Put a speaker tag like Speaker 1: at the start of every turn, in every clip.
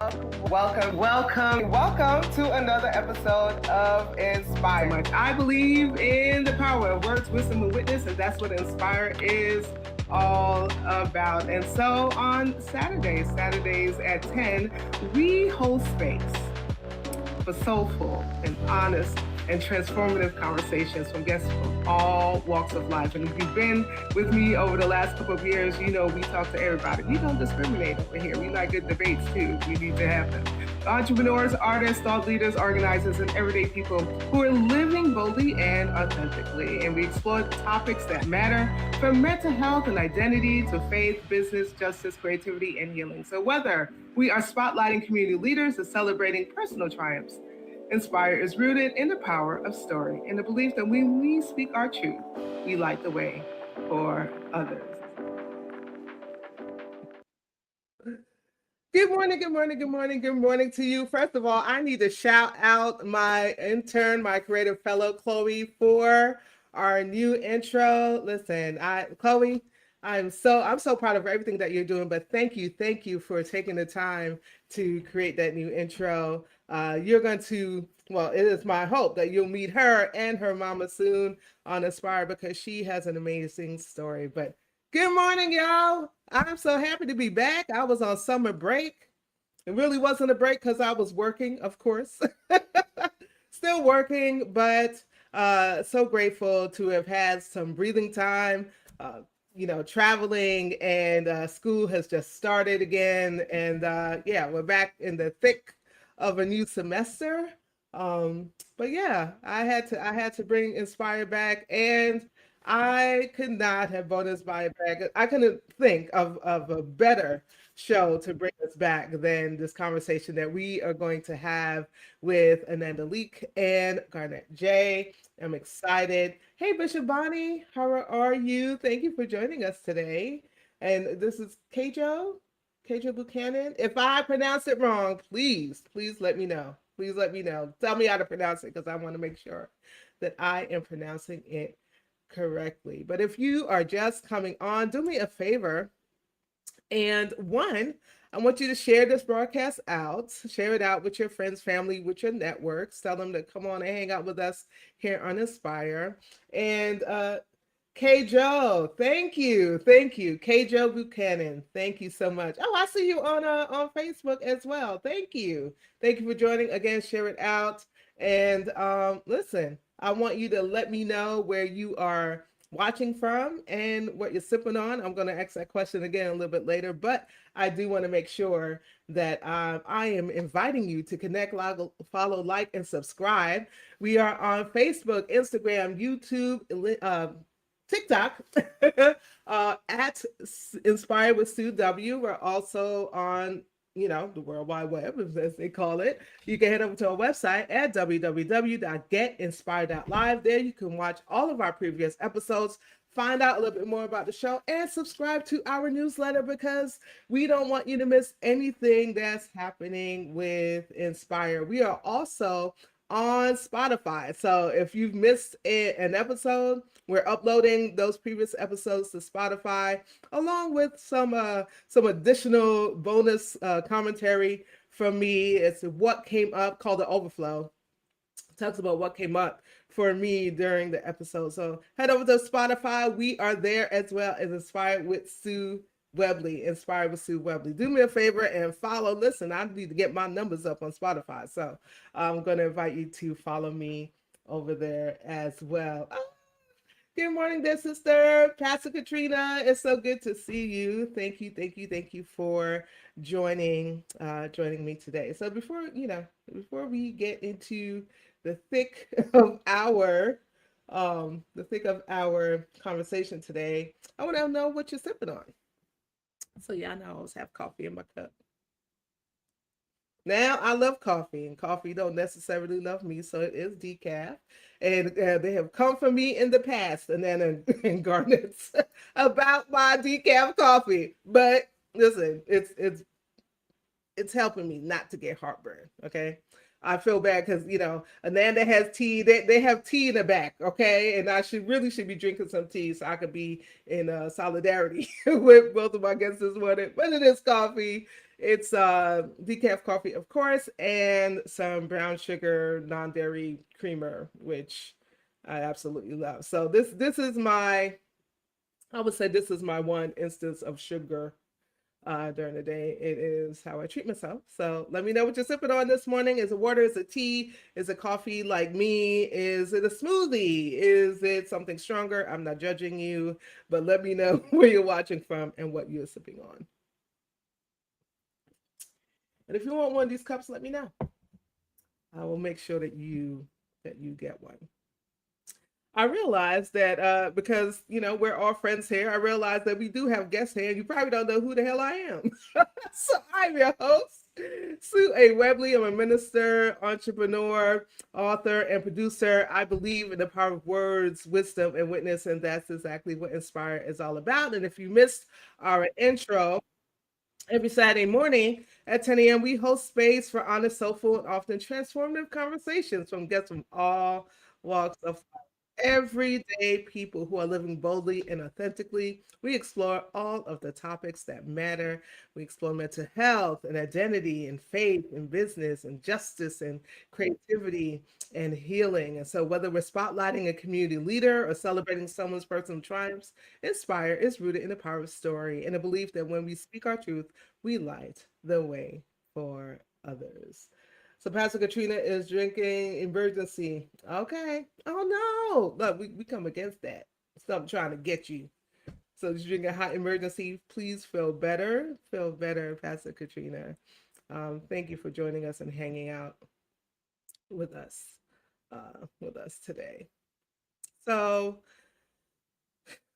Speaker 1: Welcome to another episode of Inspire. So much. I believe in the power of words, wisdom, and witness, and that's what Inspire is all about. And so on Saturdays at 10, we hold space for soulful and honest and transformative conversations from guests from all walks of life. And if you've been with me over the last couple of years, you know we talk to everybody. We don't discriminate over here. We like good debates too. We need to have them. Entrepreneurs, artists, thought leaders, organizers, and everyday people who are living boldly and authentically. And we explore topics that matter, from mental health and identity to faith, business, justice, creativity, and healing. So whether we are spotlighting community leaders or celebrating personal triumphs, Inspire is rooted in the power of story and the belief that when we speak our truth, we light the way for others. Good morning to you. First of all, I need to shout out my intern, my creative fellow, Chloe, for our new intro. Listen, Chloe, I'm so proud of everything that you're doing, but thank you for taking the time to create that new intro. You're going to, well, it is my hope that you'll meet her and her mama soon on Aspire because she has an amazing story. But good morning, y'all. I'm so happy to be back. I was on summer break. It really wasn't a break because I was working, of course. Still working, but so grateful to have had some breathing time. Traveling, and school has just started again. And we're back in the thick of a new semester. But yeah, I had to bring Inspire back, and I could not have brought Inspire back. I couldn't think of a better show to bring us back than this conversation that we are going to have with Ananda, Leeke, and Garnet J. I'm excited. Hey, Bishop Bonnie, how are you? Thank you for joining us today. And this is Keijo Buchanan. If I pronounce it wrong, please let me know. Please let me know. Tell me how to pronounce it because I want to make sure that I am pronouncing it correctly. But if you are just coming on, do me a favor. And one, I want you to share this broadcast out. Share it out with your friends, family, with your networks. Tell them to come on and hang out with us here on Inspire. And K. Joe, thank you. K. Joe Buchanan, thank you so much. Oh, I see you on Facebook as well. Thank you for joining. Again, share it out. And listen, I want you to let me know where you are watching from and what you're sipping on. I'm going to ask that question again a little bit later, but I do want to make sure that I am inviting you to connect, follow, like, and subscribe. We are on Facebook, Instagram, YouTube, TikTok at Inspire with Sue W. We're also on the World Wide Web, as they call it. You can head over to our website at www.getinspire.live. There you can watch all of our previous episodes, find out a little bit more about the show, and subscribe to our newsletter because we don't want you to miss anything that's happening with Inspire. We are also on Spotify. So if you've missed an episode, we're uploading those previous episodes to Spotify, along with some additional bonus commentary from me. It's what came up, called The Overflow. It talks about what came up for me during the episode. So head over to Spotify. We are there as well as Inspired with Sue Webley, Inspired with Sue Webley. Do me a favor and follow. Listen, I need to get my numbers up on Spotify. So I'm going to invite you to follow me over there as well. Oh, good morning there, sister. Pastor Katrina, it's so good to see you. Thank you for joining me today. So before we get into the thick of our conversation today, I want to know what you're sipping on. So yeah, I know I always have coffee in my cup. Now I love coffee, and coffee don't necessarily love me, so it is decaf. And they have come for me in the past, and then in Garnet's about my decaf coffee. But listen, it's helping me not to get heartburn. Okay, I feel bad because Ananda has tea. They have tea in the back, okay, and I should be drinking some tea so I could be in solidarity with both of my guests this morning. But it is coffee. It's decaf coffee, of course, and some brown sugar non-dairy creamer, which I absolutely love. So this is my I would say this is my one instance of sugar during the day. It is how I treat myself. So let me know what you're sipping on this morning. Is it water? Is it tea? Is it coffee like me? Is it a smoothie? Is it something stronger? I'm not judging you, but let me know where you're watching from and what you're sipping on. And if you want one of these cups, let me know. I will make sure that you get one. I realized that because we're all friends here, I realized that we do have guests here. You probably don't know who the hell I am. So I'm your host, Sue A. Webley. I'm a minister, entrepreneur, author, and producer. I believe in the power of words, wisdom, and witness, and that's exactly what Inspire is all about. And if you missed our intro, every Saturday morning at 10 a.m., we host space for honest, soulful, and often transformative conversations from guests from all walks of everyday people who are living boldly and authentically. We explore all of the topics that matter. We explore mental health and identity and faith and business and justice and creativity and healing. And so, whether we're spotlighting a community leader or celebrating someone's personal triumphs, Inspire is rooted in the power of story and a belief that when we speak our truth, we light the way for others. So Pastor Katrina is drinking emergency. Okay. Oh no. Look, we come against that. Stop trying to get you. So she's drinking hot emergency. Please feel better. Feel better, Pastor Katrina. Thank you for joining us and hanging out with us today. So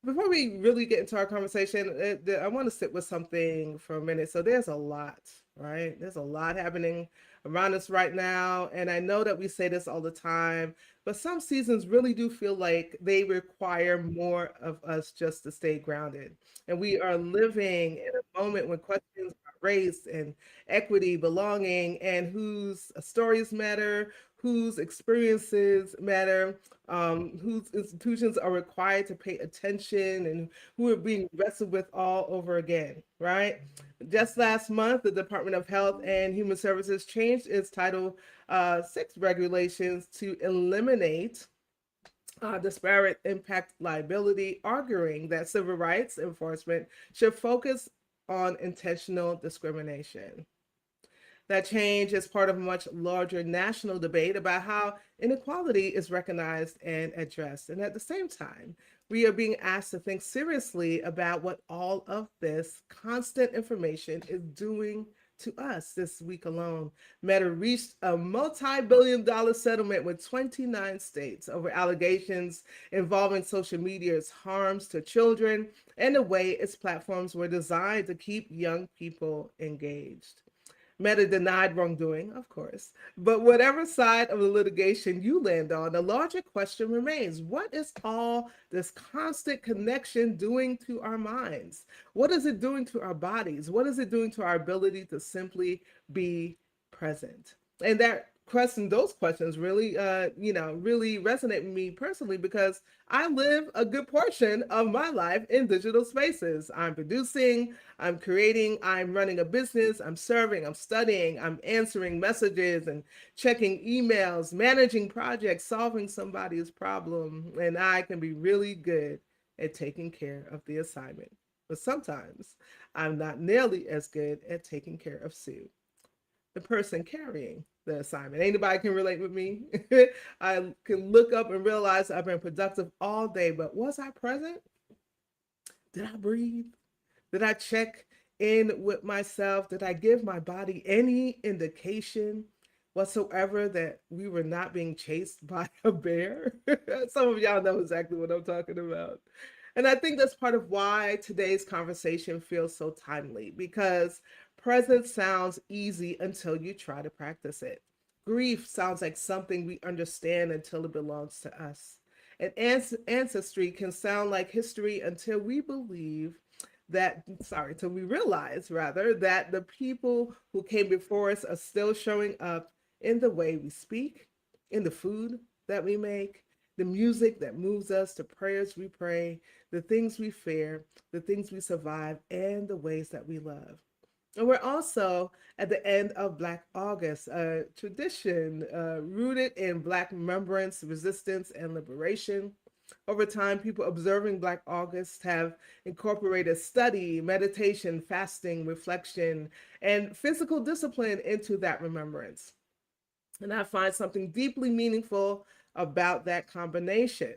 Speaker 1: before we really get into our conversation, I want to sit with something for a minute. So there's a lot, right? There's a lot happening around us right now. And I know that we say this all the time, but some seasons really do feel like they require more of us just to stay grounded. And we are living in a moment when questions about race and equity, belonging, and whose stories matter, whose experiences matter, whose institutions are required to pay attention, and who are being wrestled with all over again, right? Just last month, the Department of Health and Human Services changed its Title VI regulations to eliminate disparate impact liability, arguing that civil rights enforcement should focus on intentional discrimination. That change is part of a much larger national debate about how inequality is recognized and addressed. And at the same time, we are being asked to think seriously about what all of this constant information is doing to us. This week alone, Meta reached a multi-billion-dollar settlement with 29 states over allegations involving social media's harms to children and the way its platforms were designed to keep young people engaged. Meta denied wrongdoing, of course. But whatever side of the litigation you land on, the larger question remains: what is all this constant connection doing to our minds? What is it doing to our bodies? What is it doing to our ability to simply be present? And those questions really, really resonate with me personally because I live a good portion of my life in digital spaces. I'm producing, I'm creating, I'm running a business, I'm serving, I'm studying, I'm answering messages and checking emails, managing projects, solving somebody's problem. And I can be really good at taking care of the assignment. But sometimes I'm not nearly as good at taking care of Sue, the person carrying the assignment. Anybody can relate with me. I can look up and realize I've been productive all day, but was I present? Did I breathe? Did I check in with myself? Did I give my body any indication whatsoever that we were not being chased by a bear? Some of y'all know exactly what I'm talking about. And I think that's part of why today's conversation feels so timely, because presence sounds easy until you try to practice it. Grief sounds like something we understand until it belongs to us. And ancestry can sound like history until we till we realize rather that the people who came before us are still showing up in the way we speak, in the food that we make, the music that moves us, the prayers we pray, the things we fear, the things we survive, and the ways that we love. And we're also at the end of Black August, a tradition rooted in Black remembrance, resistance, and liberation. Over time, people observing Black August have incorporated study, meditation, fasting, reflection, and physical discipline into that remembrance. And I find something deeply meaningful about that combination,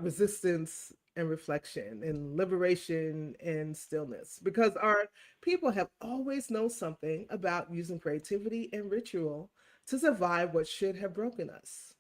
Speaker 1: resistance and reflection, and liberation and stillness, because our people have always known something about using creativity and ritual to survive what should have broken us.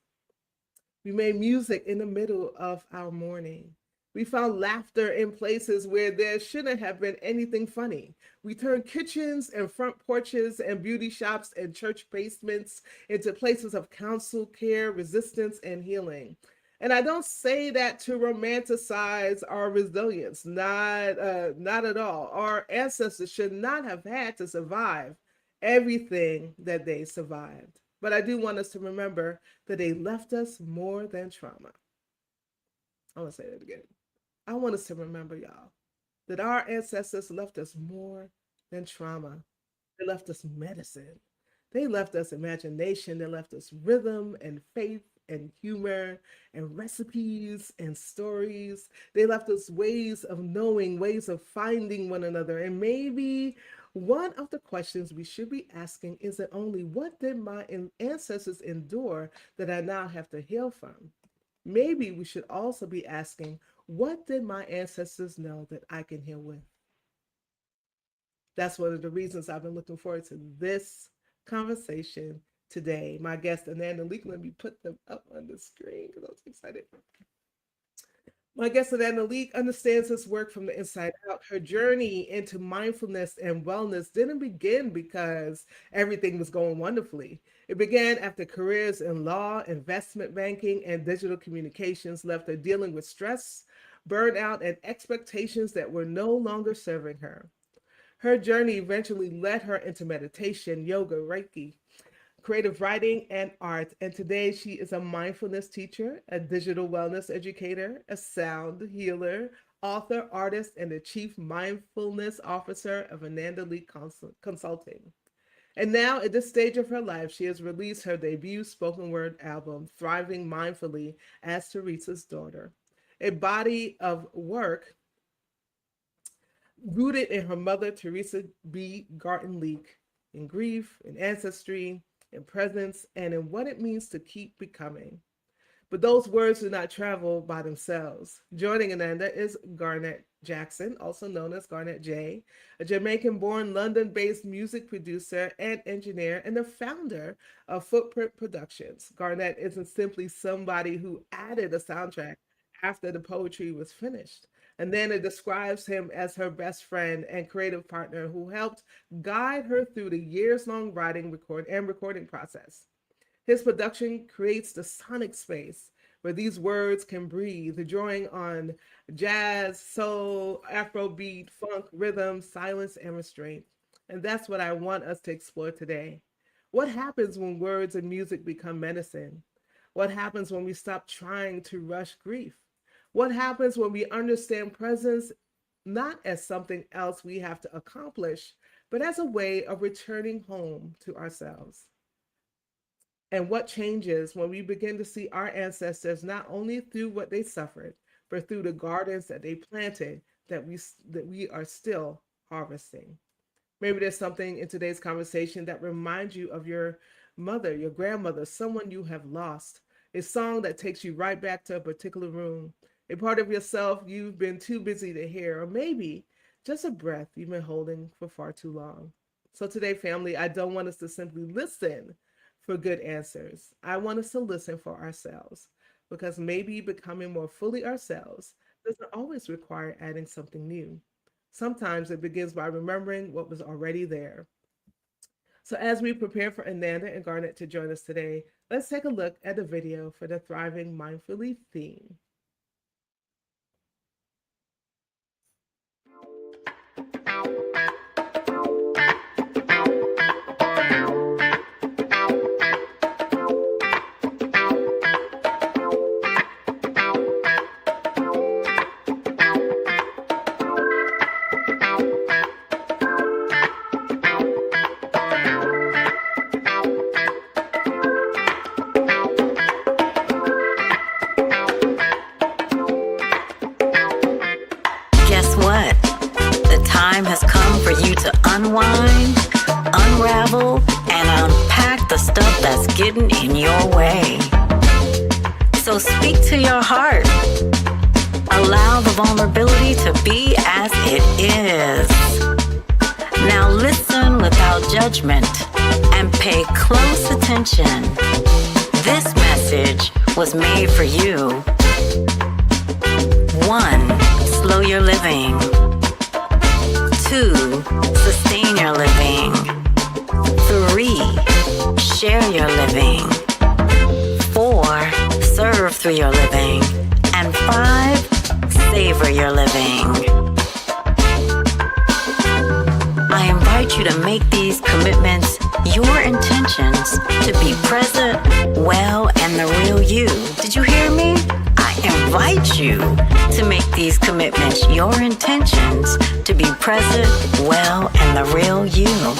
Speaker 1: We made music in the middle of our mourning. We found laughter in places where there shouldn't have been anything funny. We turned kitchens and front porches and beauty shops and church basements into places of counsel, care, resistance, and healing. And I don't say that to romanticize our resilience, not at all. Our ancestors should not have had to survive everything that they survived. But I do want us to remember that they left us more than trauma. I want to say that again. I want us to remember, y'all, that our ancestors left us more than trauma. They left us medicine. They left us imagination. They left us rhythm and faith and humor and recipes and stories. They left us ways of knowing, ways of finding one another. And maybe one of the questions we should be asking isn't only what did my ancestors endure that I now have to heal from? Maybe we should also be asking, what did my ancestors know that I can heal with? That's one of the reasons I've been looking forward to this conversation today. My guest, Ananda Leeke, let me put them up on the screen because I was excited. My guest, Ananda Leeke, understands this work from the inside out. Her journey into mindfulness and wellness didn't begin because everything was going wonderfully. It began after careers in law, investment banking, and digital communications left her dealing with stress, burnout, and expectations that were no longer serving her. Her journey eventually led her into meditation, yoga, Reiki, creative writing, and art. And today she is a mindfulness teacher, a digital wellness educator, a sound healer, author, artist, and the chief mindfulness officer of Ananda Leeke Consulting. And now, at this stage of her life, she has released her debut spoken word album, Thriving Mindfully as Teresa's Daughter, a body of work rooted in her mother, Teresa B. Garnet Leeke, in grief, in ancestry, in presence, and in what it means to keep becoming. But those words do not travel by themselves. Joining Ananda is Garnet Jackson, also known as Garnet J, a Jamaican-born, London-based music producer and engineer, and the founder of Footprint Productions. Garnet isn't simply somebody who added a soundtrack after the poetry was finished. And then it describes him as her best friend and creative partner who helped guide her through the years-long writing, recording process. His production creates the sonic space where these words can breathe, drawing on jazz, soul, Afrobeat, funk, rhythm, silence, and restraint. And that's what I want us to explore today. What happens when words and music become medicine? What happens when we stop trying to rush grief? What happens when we understand presence not as something else we have to accomplish, but as a way of returning home to ourselves? And what changes when we begin to see our ancestors not only through what they suffered, but through the gardens that they planted that we are still harvesting? Maybe there's something in today's conversation that reminds you of your mother, your grandmother, someone you have lost, a song that takes you right back to a particular room, a part of yourself you've been too busy to hear, or maybe just a breath you've been holding for far too long. So today, family, I don't want us to simply listen for good answers. I want us to listen for ourselves, because maybe becoming more fully ourselves doesn't always require adding something new. Sometimes it begins by remembering what was already there. So as we prepare for Ananda and Garnet to join us today, let's take a look at the video for the Thriving Mindfully theme.
Speaker 2: unwind, unravel, and unpack the stuff that's getting in your way. So speak to your heart. Allow the vulnerability to be as it is. Now listen without judgment and pay close attention. This message was made for you. 1. Slow your living. 2. Sustain your living. 3. Share your living. 4. Serve through your living. And 5. Savor your living. I invite you to make these commitments your intentions to be present, well, and the real you. Did you hear me? I invite you to make these commitments your intentions to be present, well, and the real you.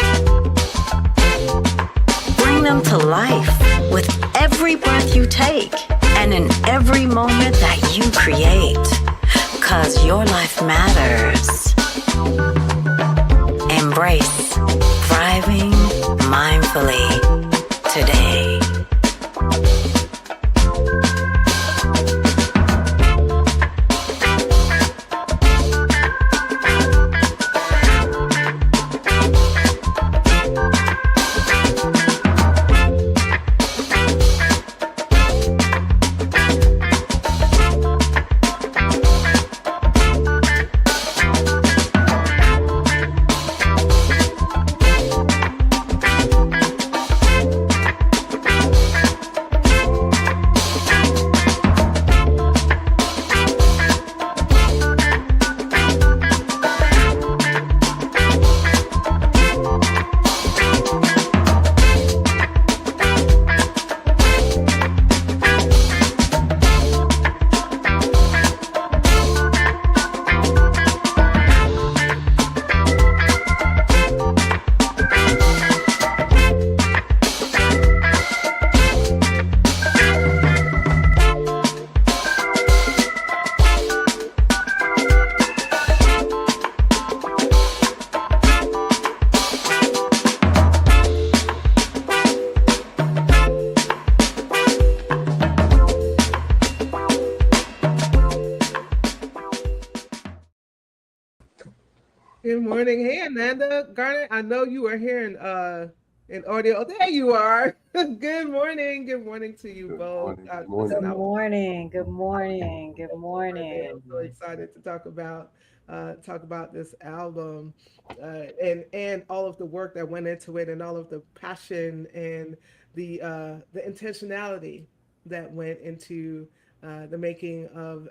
Speaker 2: Bring them to life with every breath you take and in every moment that you create, 'cause your life matters. Embrace thriving mindfully today.
Speaker 1: Good morning. Hey, Ananda. Garnet, I know you are here in audio. Oh, there you are. Good morning. Good morning to you both.
Speaker 3: Good morning.
Speaker 4: Good morning. Good
Speaker 1: I'm
Speaker 4: morning.
Speaker 1: so excited to talk about this album and all of the work that went into it and all of the passion and the intentionality that went into the making of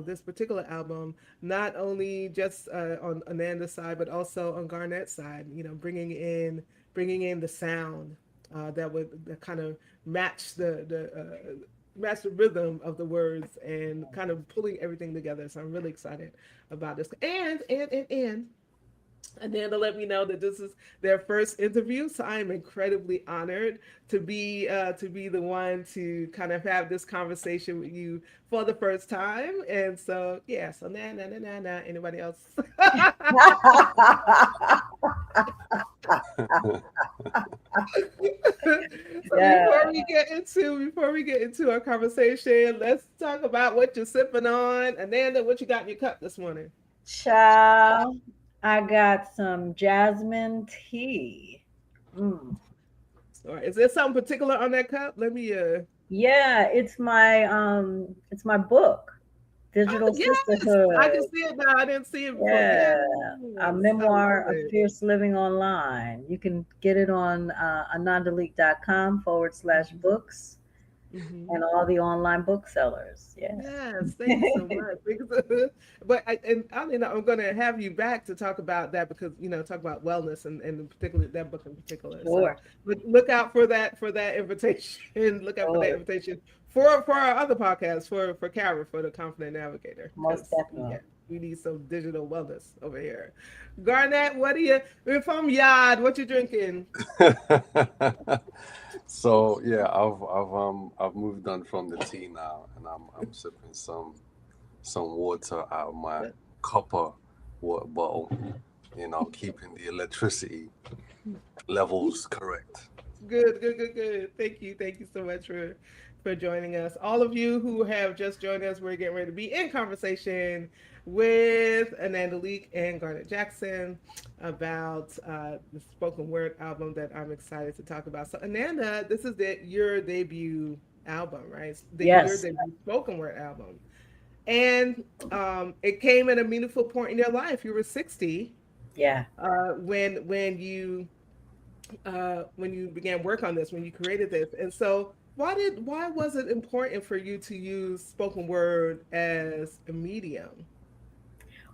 Speaker 1: this particular album, not only just on Ananda's side, but also on Garnet's side. You know, bringing in the sound that kind of match match the rhythm of the words and kind of pulling everything together. So I'm really excited about this. And then to let me know that this is their first interview, so I am incredibly honored to be the one to kind of have this conversation with you for the first time. And so yeah, so nah. Anybody else? So before we get into our conversation, let's talk about what you're sipping on. Ananda, what you got in your cup this morning?
Speaker 4: Child, I got some jasmine tea.
Speaker 1: All right. Is there something particular on that cup? Let me
Speaker 4: Yeah, it's my book, Digital
Speaker 1: yes,
Speaker 4: Sisterhood.
Speaker 1: I can see it now. I didn't see it before.
Speaker 4: Yeah, a
Speaker 1: Yes,
Speaker 4: memoir
Speaker 1: I love
Speaker 4: of
Speaker 1: it.
Speaker 4: fierce living online. You can get it on anandaleek.com/books
Speaker 1: Mhm.
Speaker 4: and all the online booksellers. Yes.
Speaker 1: Yes, thank you so much. But I mean, I'm going to have you back to talk about that because talk about wellness and particularly that book in particular. So
Speaker 4: Sure.
Speaker 1: look out for that invitation. Look out for that
Speaker 4: Sure.
Speaker 1: invitation for our other podcast for Kara, for the Confident Navigator,
Speaker 4: Most
Speaker 1: because
Speaker 4: definitely.
Speaker 1: we need some digital wellness over here. Garnet, what are you? We're from Yard. What you drinking?
Speaker 3: So yeah, I've moved on from the tea now, and I'm sipping some water out of my copper water bottle. keeping the electricity levels correct.
Speaker 1: Good, good, good, good. Thank you so much for joining us. All of you who have just joined us, we're getting ready to be in conversation with Ananda Leeke and Garnet Jackson about the spoken word album that I'm excited to talk about. So, Ananda, this is your debut album, right? Your
Speaker 4: Yes.
Speaker 1: debut spoken word album, and it came at a meaningful point in your life. You were 60
Speaker 4: Yeah.
Speaker 1: when you began work on this, when you created this. And so why was it important for you to use spoken word as a medium?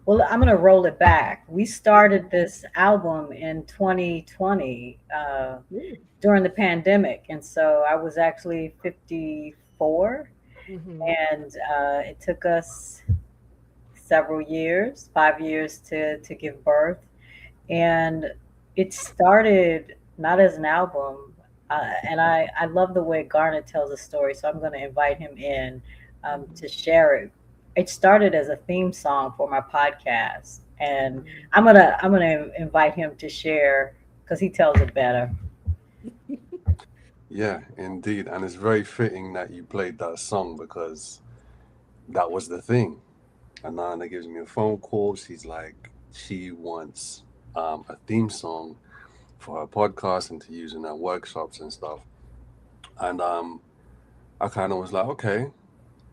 Speaker 4: Well, I'm going to roll it back. We started this album in 2020 during the pandemic. And so I was actually 54.
Speaker 1: Mm-hmm.
Speaker 4: And it took us several years, 5 years to give birth. And it started not as an album. And I love the way Garnet tells a story. So I'm going to invite him in to share it. It started as a theme song for my podcast. And I'm gonna invite him to share because he tells it better.
Speaker 3: Yeah, indeed. And it's very fitting that you played that song because that was the thing. Ananda gives me a phone call. She's like, she wants a theme song for her podcast and to use in her workshops and stuff. And I kind of was like, okay,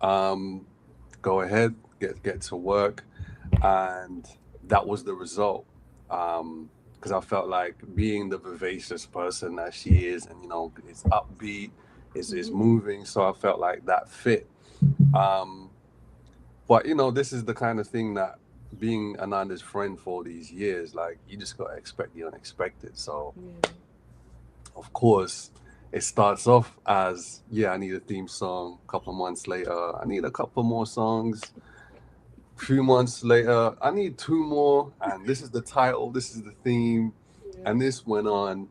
Speaker 3: um, go ahead, get to work. And that was the result. Because I felt like being the vivacious person that she is, and it's upbeat, is
Speaker 1: Mm-hmm.
Speaker 3: moving. So I felt like that fit. Um, but this is the kind of thing that being Ananda's friend for all these years, like you just gotta expect the unexpected. So
Speaker 1: Yeah.
Speaker 3: of course, it starts off as, yeah, I need a theme song. A couple of months later, I need a couple more songs. Few months later, I need two more, and this is the title, this is the theme,
Speaker 1: Yeah.
Speaker 3: and this went on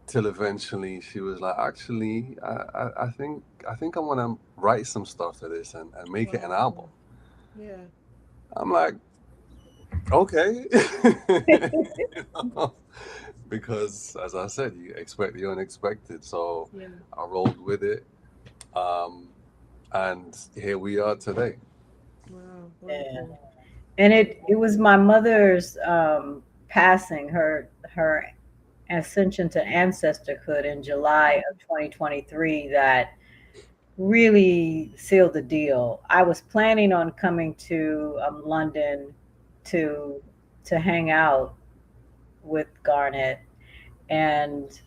Speaker 3: till eventually she was like, actually, I think I want to write some stuff to this and make it an album.
Speaker 1: Wow. Yeah.
Speaker 3: I'm like, okay. You know? Because as I said, you expect the unexpected, so
Speaker 1: Yeah.
Speaker 3: I rolled with it, um, and here we are today.
Speaker 1: Wow.
Speaker 4: Yeah.
Speaker 1: Wonderful.
Speaker 4: And
Speaker 1: Wonderful.
Speaker 4: it was my mother's passing, her ascension to ancestorhood in July of 2023 that really sealed the deal. I was planning on coming to London to hang out with Garnet, and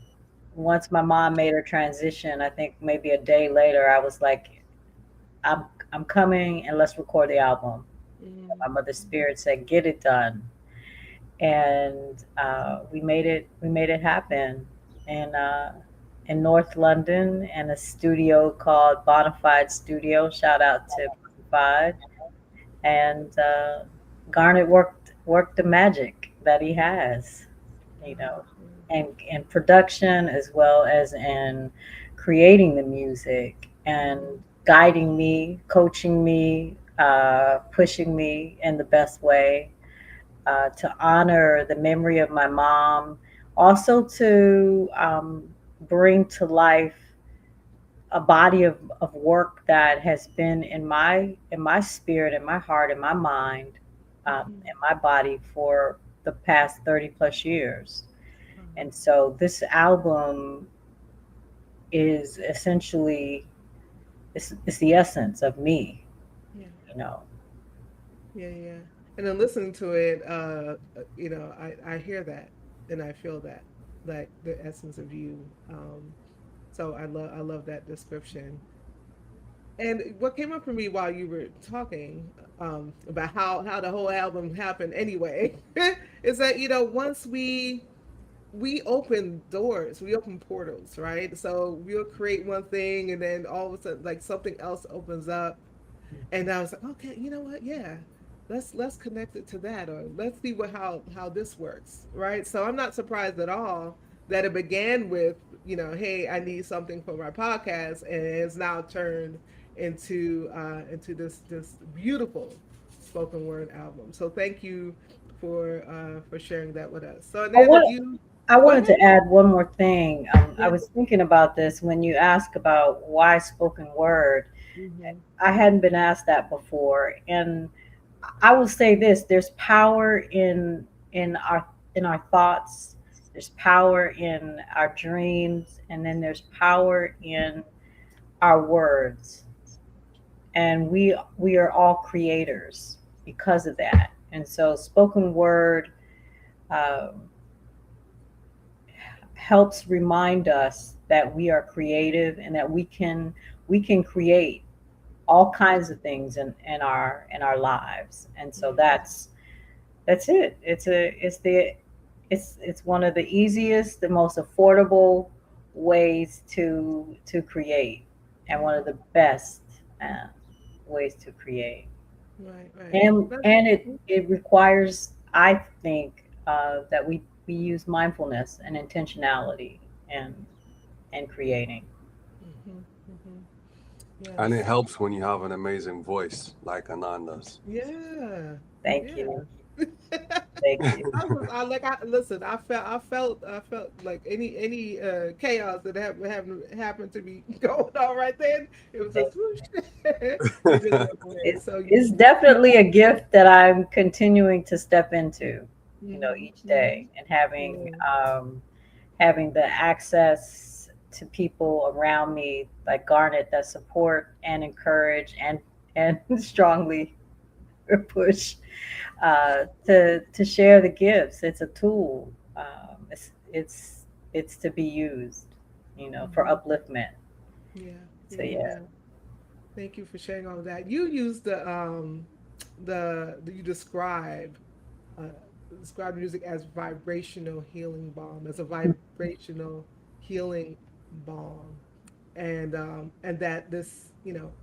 Speaker 4: once my mom made her transition, I think maybe a day later, I was like, I'm coming and let's record the album.
Speaker 1: Mm-hmm.
Speaker 4: My mother's spirit said, get it done, and we made it happen in North London in a studio called Bonafide Studio. Shout out to Bonafide. And Garnet worked the magic that he has, you know, and production as well as in creating the music and guiding me, coaching me, pushing me in the best way, to honor the memory of my mom, also to bring to life a body of work that has been in my spirit, in my heart, in my mind, in my body for the past 30 plus years. And so this album is essentially it's the essence of me,
Speaker 1: Yeah.
Speaker 4: you know.
Speaker 1: Yeah. Yeah. And then listening to it, I hear that and I feel that, like the essence of you. So I love that description. And what came up for me while you were talking about how the whole album happened anyway is that once we open doors, we open portals, right? So we'll create one thing and then all of a sudden like something else opens up, and I was like, okay, you know what? Yeah, let's connect it to that, or let's see what how this works, right? So I'm not surprised at all that it began with hey, I need something for my podcast, and it's now turned into this beautiful spoken word album. So thank you for sharing that with us. So
Speaker 4: I
Speaker 1: Ananda,
Speaker 4: want
Speaker 1: do you
Speaker 4: I
Speaker 1: go
Speaker 4: wanted
Speaker 1: ahead?
Speaker 4: to add one more thing. I
Speaker 1: Yeah.
Speaker 4: was thinking about this when you ask about why spoken word.
Speaker 1: Mm-hmm.
Speaker 4: I hadn't been asked that before, and I will say this: there's power in our in our thoughts. There's power in our dreams, and then there's power in our words. And we are all creators because of that. And so, spoken word um, helps remind us that we are creative and that we can create all kinds of things in our lives. And so that's it. It's one of the easiest, the most affordable ways to create, and one of the best uh, ways to create.
Speaker 1: Right, right.
Speaker 4: And it requires, I think, that we use mindfulness and intentionality and creating.
Speaker 1: Mm-hmm, mm-hmm.
Speaker 3: And it
Speaker 1: Yes.
Speaker 3: helps when you have an amazing voice like Ananda's.
Speaker 1: Yeah.
Speaker 4: Thank
Speaker 1: Yeah.
Speaker 4: you. Thank you.
Speaker 1: I listen. I felt like any chaos that happened to be going on right then. It was
Speaker 4: Thank
Speaker 1: just whoosh. You just went away.
Speaker 4: It,
Speaker 1: So
Speaker 4: it's
Speaker 1: you.
Speaker 4: definitely a gift that I'm continuing to step into,
Speaker 1: Mm-hmm,
Speaker 4: each
Speaker 1: mm-hmm.
Speaker 4: day, and having
Speaker 1: Yeah.
Speaker 4: having the access to people around me like Garnet that support and encourage and strongly push to share the gifts. It's a tool. It's to be used, for
Speaker 1: Mm-hmm.
Speaker 4: upliftment.
Speaker 1: Yeah.
Speaker 4: So
Speaker 1: Yeah.
Speaker 4: yeah.
Speaker 1: Yeah. Thank you for sharing all of that. You use the you uh, describe music as vibrational healing balm, as a vibrational healing balm, and that this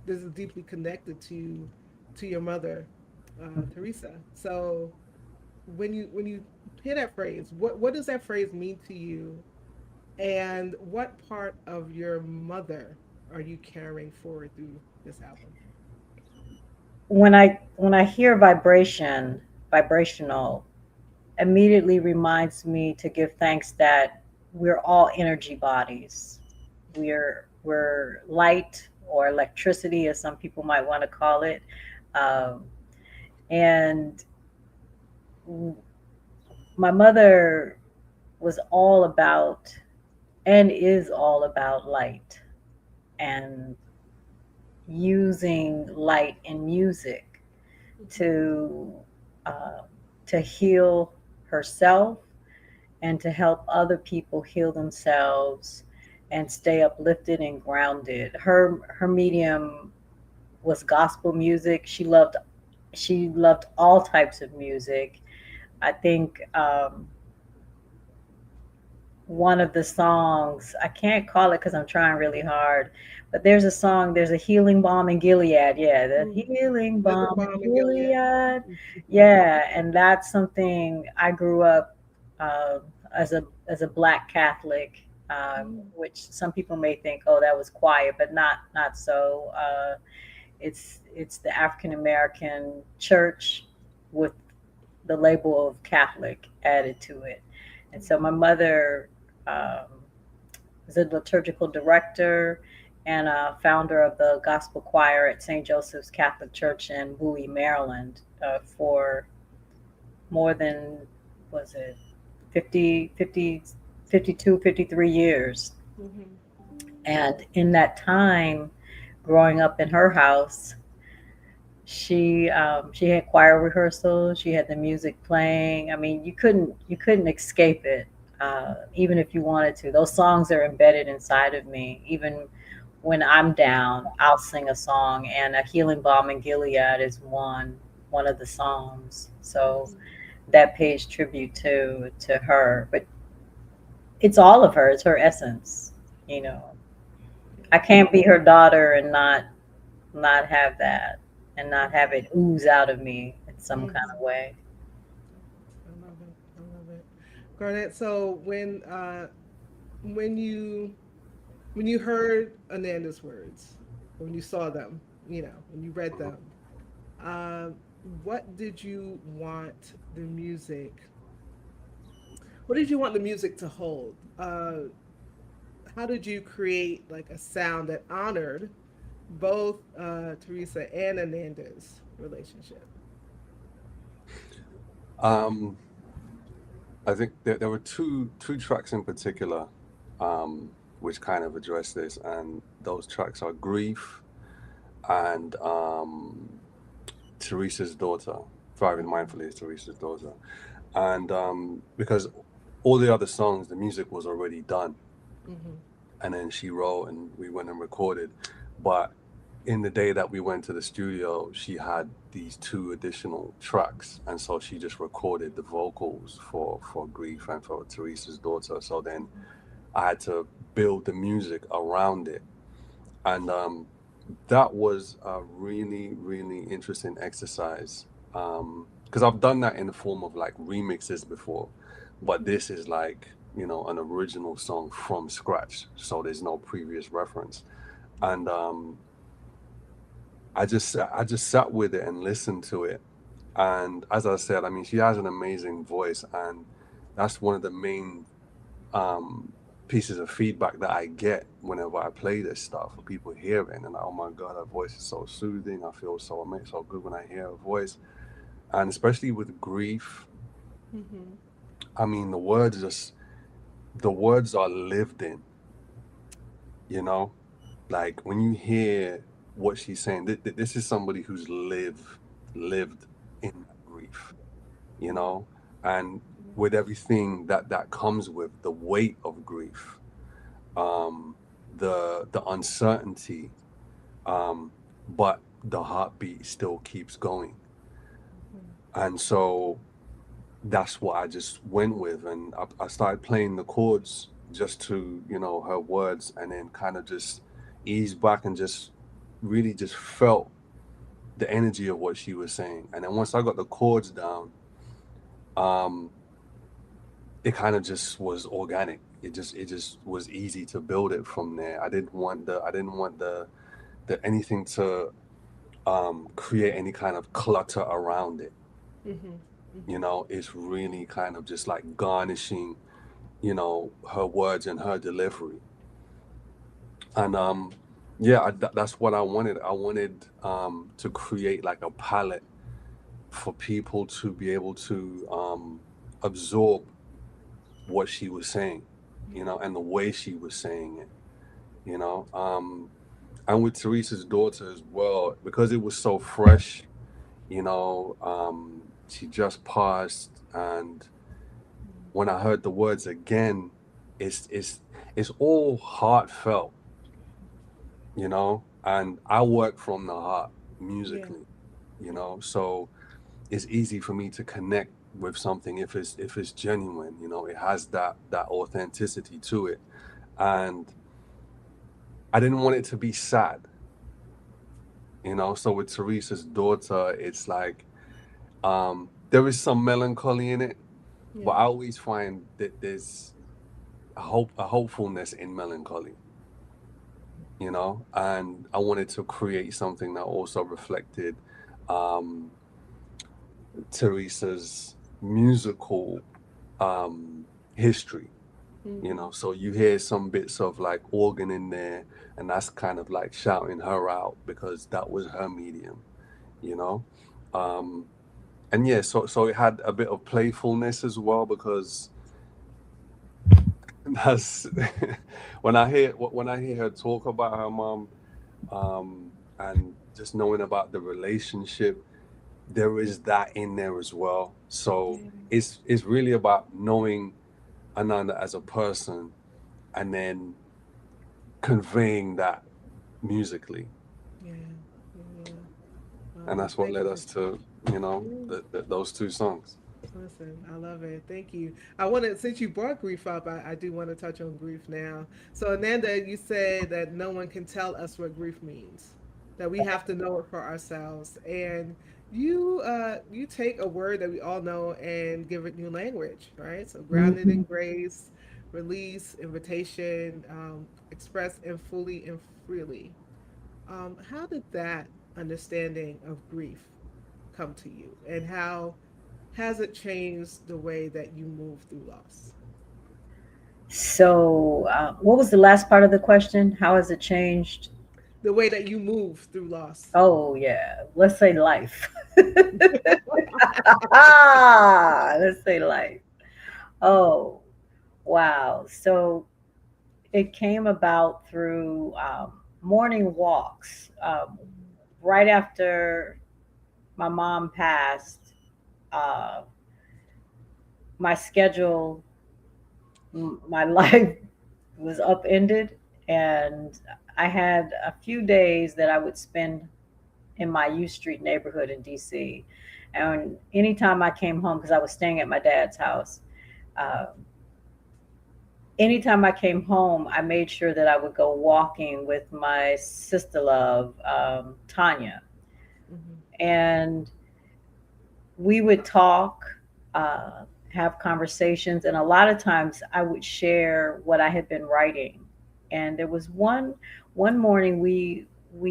Speaker 1: is deeply connected to your mother, Teresa. So when you hear that phrase, what does that phrase mean to you, and what part of your mother are you carrying forward through this album?
Speaker 4: When I hear vibrational, immediately reminds me to give thanks that we're all energy bodies. We're light or electricity, as some people might want to call it, um, and my mother was all about and is all about light and using light in music
Speaker 1: Mm-hmm.
Speaker 4: to uh, to heal herself and to help other people heal themselves and stay uplifted and grounded. Her medium was gospel music. She loved all types of music. I think one of the songs, I can't call it because I'm trying really hard, but there's a song, there's a healing balm in Gilead. Yeah, the
Speaker 1: Mm-hmm.
Speaker 4: healing
Speaker 1: Living
Speaker 4: balm in
Speaker 1: Balm in Gilead.
Speaker 4: Gilead. Yeah, and that's something I grew up as a Black Catholic,
Speaker 1: Mm-hmm.
Speaker 4: which some people may think, oh, that was quiet, but not so. It's the African American church with the label of Catholic added to it. And so my mother um, is a liturgical director and a founder of the gospel choir at St. Joseph's Catholic Church in Bowie, Maryland, for more than, was it 50, 50, 52, 53 years.
Speaker 1: Mm-hmm.
Speaker 4: And in that time, growing up in her house, she had choir rehearsals. She had the music playing. I mean, you couldn't escape it, even if you wanted to. Those songs are embedded inside of me. Even when I'm down, I'll sing a song, and "A Healing Balm in Gilead" is one of the songs. So
Speaker 1: Mm-hmm.
Speaker 4: that pays tribute to her. But it's all of her. It's her essence. You know, I
Speaker 1: Yeah.
Speaker 4: can't be her daughter and not have that and not have it ooze out of me in some kind
Speaker 1: Mm-hmm.
Speaker 4: of way.
Speaker 1: I love it. I love it. Garnett, so when you when you heard Ananda's words, when you saw them, when you read them, what did you want the music? What did you want the music to hold? How did you create like a sound that honored both Teresa and Ananda's relationship?
Speaker 3: Um, I think there were two tracks in particular, which kind of address this, and those tracks are "Grief" and Teresa's daughter. Thriving Mindfully is Teresa's daughter, and because all the other songs, the music was already done,
Speaker 1: Mm-hmm.
Speaker 3: and then she wrote, and we went and recorded, but in the day that we went to the studio, she had these two additional tracks, and so she just recorded the vocals for Grief and for Teresa's daughter. So then I had to build the music around it, and that was a really interesting exercise, because I've done that in the form of like remixes before, but this is like, an original song from scratch, so there's no previous reference. And I just sat with it and listened to it. And as I said, I mean, she has an amazing voice, and that's one of the main um, pieces of feedback that I get whenever I play this stuff. People hear it and they're like, "Oh my God, her voice is so soothing. I feel so amazing, so good when I hear her voice." And especially with Grief,
Speaker 1: Mm-hmm.
Speaker 3: I mean, the words are lived in. You know, like when you hear what she's saying, this is somebody who's lived in that grief, you know, and with everything that comes with the weight of grief, um, the uncertainty, um, but the heartbeat still keeps going, and so that's what I just went with, and I started playing the chords just to her words, and then kind of just ease back and just really just felt the energy of what she was saying. And then once I got the chords down, um, it kind of just was organic. It just was easy to build it from there. I didn't want the anything to create any kind of clutter around it.
Speaker 1: Mm-hmm. Mm-hmm.
Speaker 3: It's really kind of just like garnishing, her words and her delivery. And yeah, that's what I wanted. I wanted to create like a palette for people to be able to absorb what she was saying, and the way she was saying it, you know. And with Teresa's daughter as well, because it was so fresh, she just passed, and when I heard the words again, it's all heartfelt, and I work from the heart
Speaker 1: Yeah.
Speaker 3: musically, so it's easy for me to connect with something if it's genuine. It has that authenticity to it, and I didn't want it to be sad. So with Teresa's daughter, it's like there is some melancholy in it, but
Speaker 1: Yeah.
Speaker 3: I always find that there's a hopefulness in melancholy. And I wanted to create something that also reflected um, Teresa's musical history.
Speaker 1: Mm-hmm.
Speaker 3: So you hear some bits of like organ in there, and that's kind of like shouting her out because that was her medium. you know um and yeah, so it had a bit of playfulness as well, because that's when I hear her talk about her mom, and just knowing about the relationship, there is that in there as well. So
Speaker 1: Yeah.
Speaker 3: it's really about knowing Ananda as a person, and then conveying that musically.
Speaker 1: Yeah. Yeah.
Speaker 3: And that's what
Speaker 1: Thank
Speaker 3: led
Speaker 1: you.
Speaker 3: us to
Speaker 1: Yeah.
Speaker 3: those two songs.
Speaker 1: Listen, I love it. Thank you. I want to, since you brought grief up, I do want to touch on grief now. So, Ananda, you said that no one can tell us what grief means, that we have to know it for ourselves. And you take a word that we all know and give it new language, right? So, grounded in grace, release, invitation, express and fully and freely. How did that understanding of grief come to you, and how has it changed the way that you move through loss?
Speaker 4: So, what was the last part of the question? How has it changed?
Speaker 1: The way that you move through loss.
Speaker 4: Oh, yeah. Let's say life. Let's say life. Oh, wow. So it came about through morning walks. Right after my mom passed, uh, my schedule, my life was upended, and I had a few days that I would spend in my U Street neighborhood in DC. And anytime I came home, because I was staying at my dad's house, uh, anytime I came home, I made sure that I would go walking with my sister love, Tanya.
Speaker 1: Mhm.
Speaker 4: And we would talk, have conversations, and a lot of times I would share what I had been writing. And there was one morning we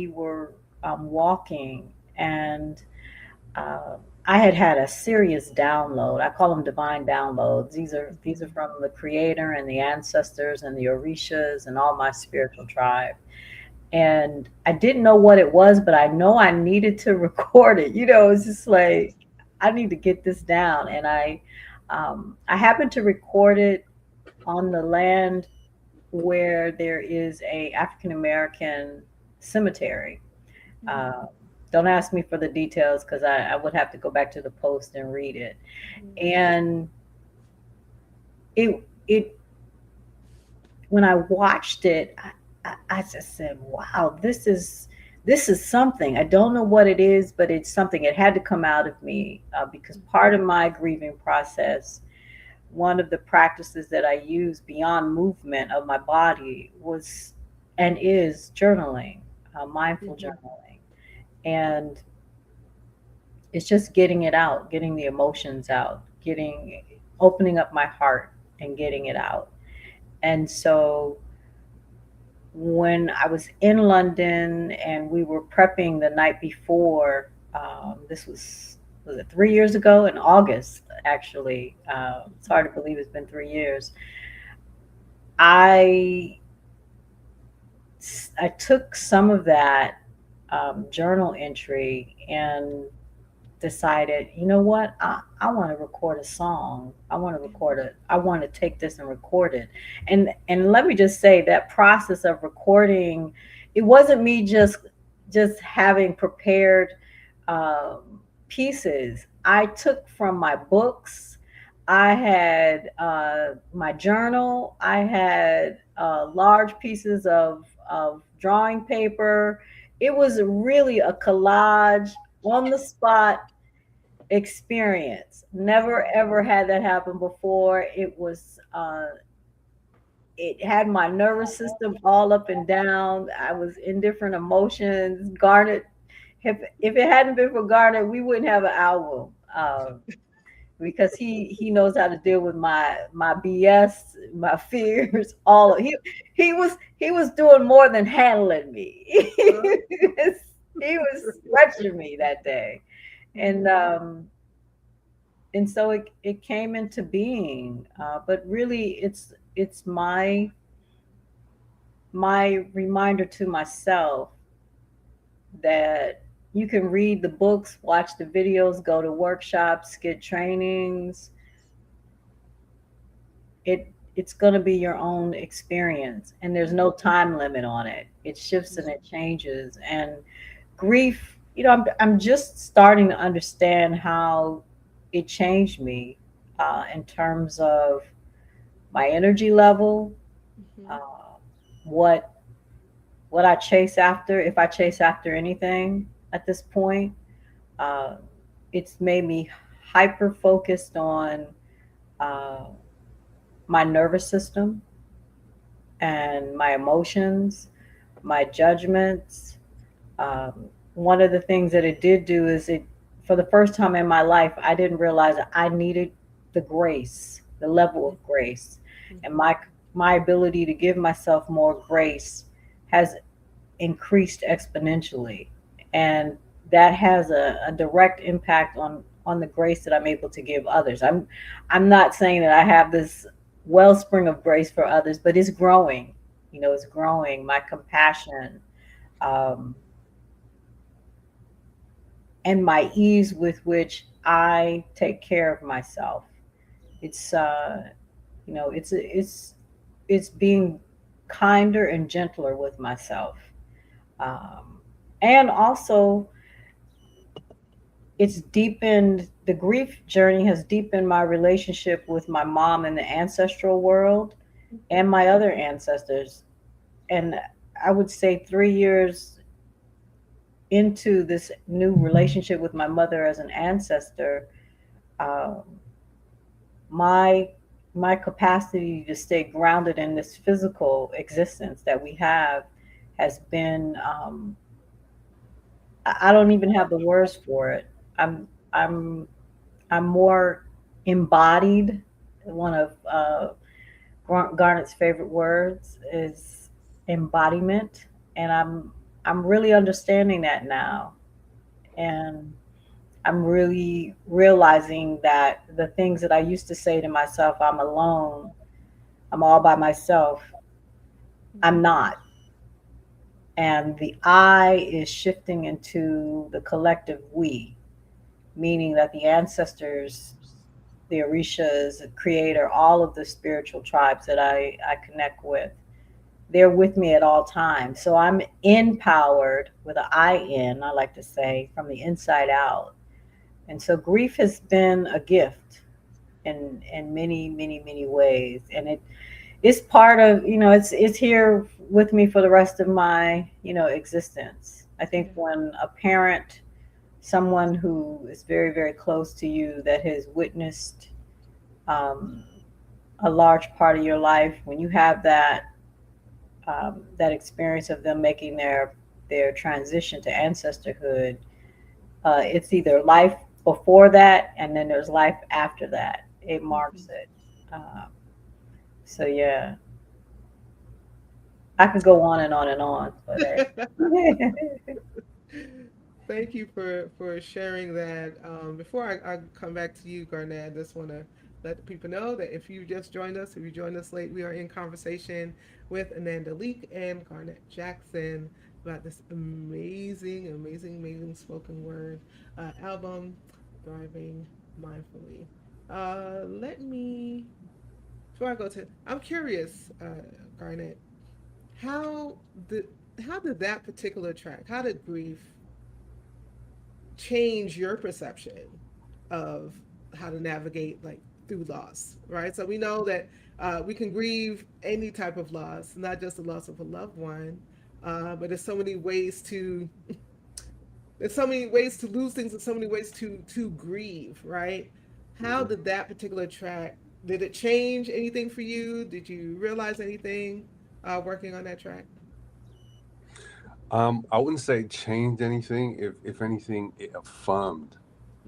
Speaker 4: were walking, and I had had a serious download. I call them divine downloads. These are from the Creator and the ancestors and the Orishas and all my spiritual tribe. And I didn't know what it was, but I know I needed to record it. It's just like I need to get this down. And I happened to record it on the land where there is a African American cemetery.
Speaker 1: Mhm.
Speaker 4: Uh, don't ask me for the details because I would have to go back to the post and read it. And it when I watched it, I just said, "Wow, this is something. I don't know what it is, but it's something. It had to come out of me because part of my grieving process, one of the practices that I use beyond movement of my body was and is journaling, mindful
Speaker 1: Mhm.
Speaker 4: journaling, and it's just getting it out, getting the emotions out, getting opening up my heart and getting it out. And so when I was in London and we were prepping the night before, this was it 3 years ago in August, actually. It's hard to believe it's been 3 years. I I took some of that journal entry and decided, you know what, I want to record a song. I want to record it. I want to take this and record it. And let me just say that process of recording, it wasn't me just having prepared pieces. I took from my books. I had my journal. I had large pieces of drawing paper. It was really a collage on the spot experience. Never ever had that happen before. It had my nervous system all up and down. I was in different emotions. Garnet, if it hadn't been for Garnet, we wouldn't have an album. Because he knows how to deal with my BS, my fears, all of he was doing more than handling me.
Speaker 1: Oh.
Speaker 4: He was stretching me that day. And
Speaker 1: Mhm.
Speaker 4: and so it came into being. But really, it's my reminder to myself that you can read the books, watch the videos, go to workshops, get trainings. It's going to be your own experience, and there's no time limit on it. It shifts and it changes. And grief, I'm just starting to understand how it changed me in terms of my energy level,
Speaker 1: Mhm.
Speaker 4: uh, what what I chase after, if I chase after anything at this point. Uh, it's made me hyper focused on uh, my nervous system and my emotions, my judgments. One of the things that it did do is for the first time in my life, I didn't realize that I needed the grace, the level of grace, and
Speaker 1: Mhm.
Speaker 4: my ability to give myself more grace has increased exponentially. And that has a direct impact on the grace that I'm able to give others. I'm not saying that I have this wellspring of grace for others, but it's growing. You know, it's growing. My compassion, um, and my ease with which I take care of myself. It's you know, it's being kinder and gentler with myself, um, and also it's deepened the grief journey has deepened my relationship with my mom in the ancestral world and my other ancestors. And I would say 3 years into this new relationship with my mother as an ancestor, um, my my capacity to stay grounded in this physical existence that we have has been I don't even have the words for it. I'm I'm I'm more embodied. One of Garnet's favorite words is embodiment, and I'm really understanding that now, and I'm really realizing that the things that I used to say to myself, I'm alone, I'm all by myself, I'm not. And the I is shifting into the collective we, meaning that the ancestors, the Orishas, the creator, all of the spiritual tribes that I connect with, they're with me at all times. So I'm empowered with an I in, I like to say, from the inside out. And so grief has been a gift in many ways. And it's part of, you know, it's here with me for the rest of my, you know, existence. I think
Speaker 1: Yeah.
Speaker 4: when a parent, someone who is very close to you that has witnessed um, a large part of your life, when you have that experience of them making their transition to ancestorhood, it's either life before that and then there's life after that. It marks
Speaker 1: Mhm.
Speaker 4: it. Um, so yeah, I could go on and on and on, but
Speaker 1: Thank you for sharing that. Before I come back to you, Garnet, I just want to let the people know that if you just joined us, if you joined us late, we are in conversation with Ananda Leeke and Garnet Jackson about this amazing spoken word album, Thriving Mindfully. Let me before I go to, I'm curious, Garnet, how did how did that particular track, how did grief change your perception of how to navigate like through loss, right? So we know that we can grieve any type of loss, not just the loss of a loved one, but there's so many ways to lose things and so many ways to grieve, right? How
Speaker 3: Hmm.
Speaker 1: did that particular track, did it change anything for you? Did you realize anything working on that track?
Speaker 3: I wouldn't say it changed anything. If anything, it affirmed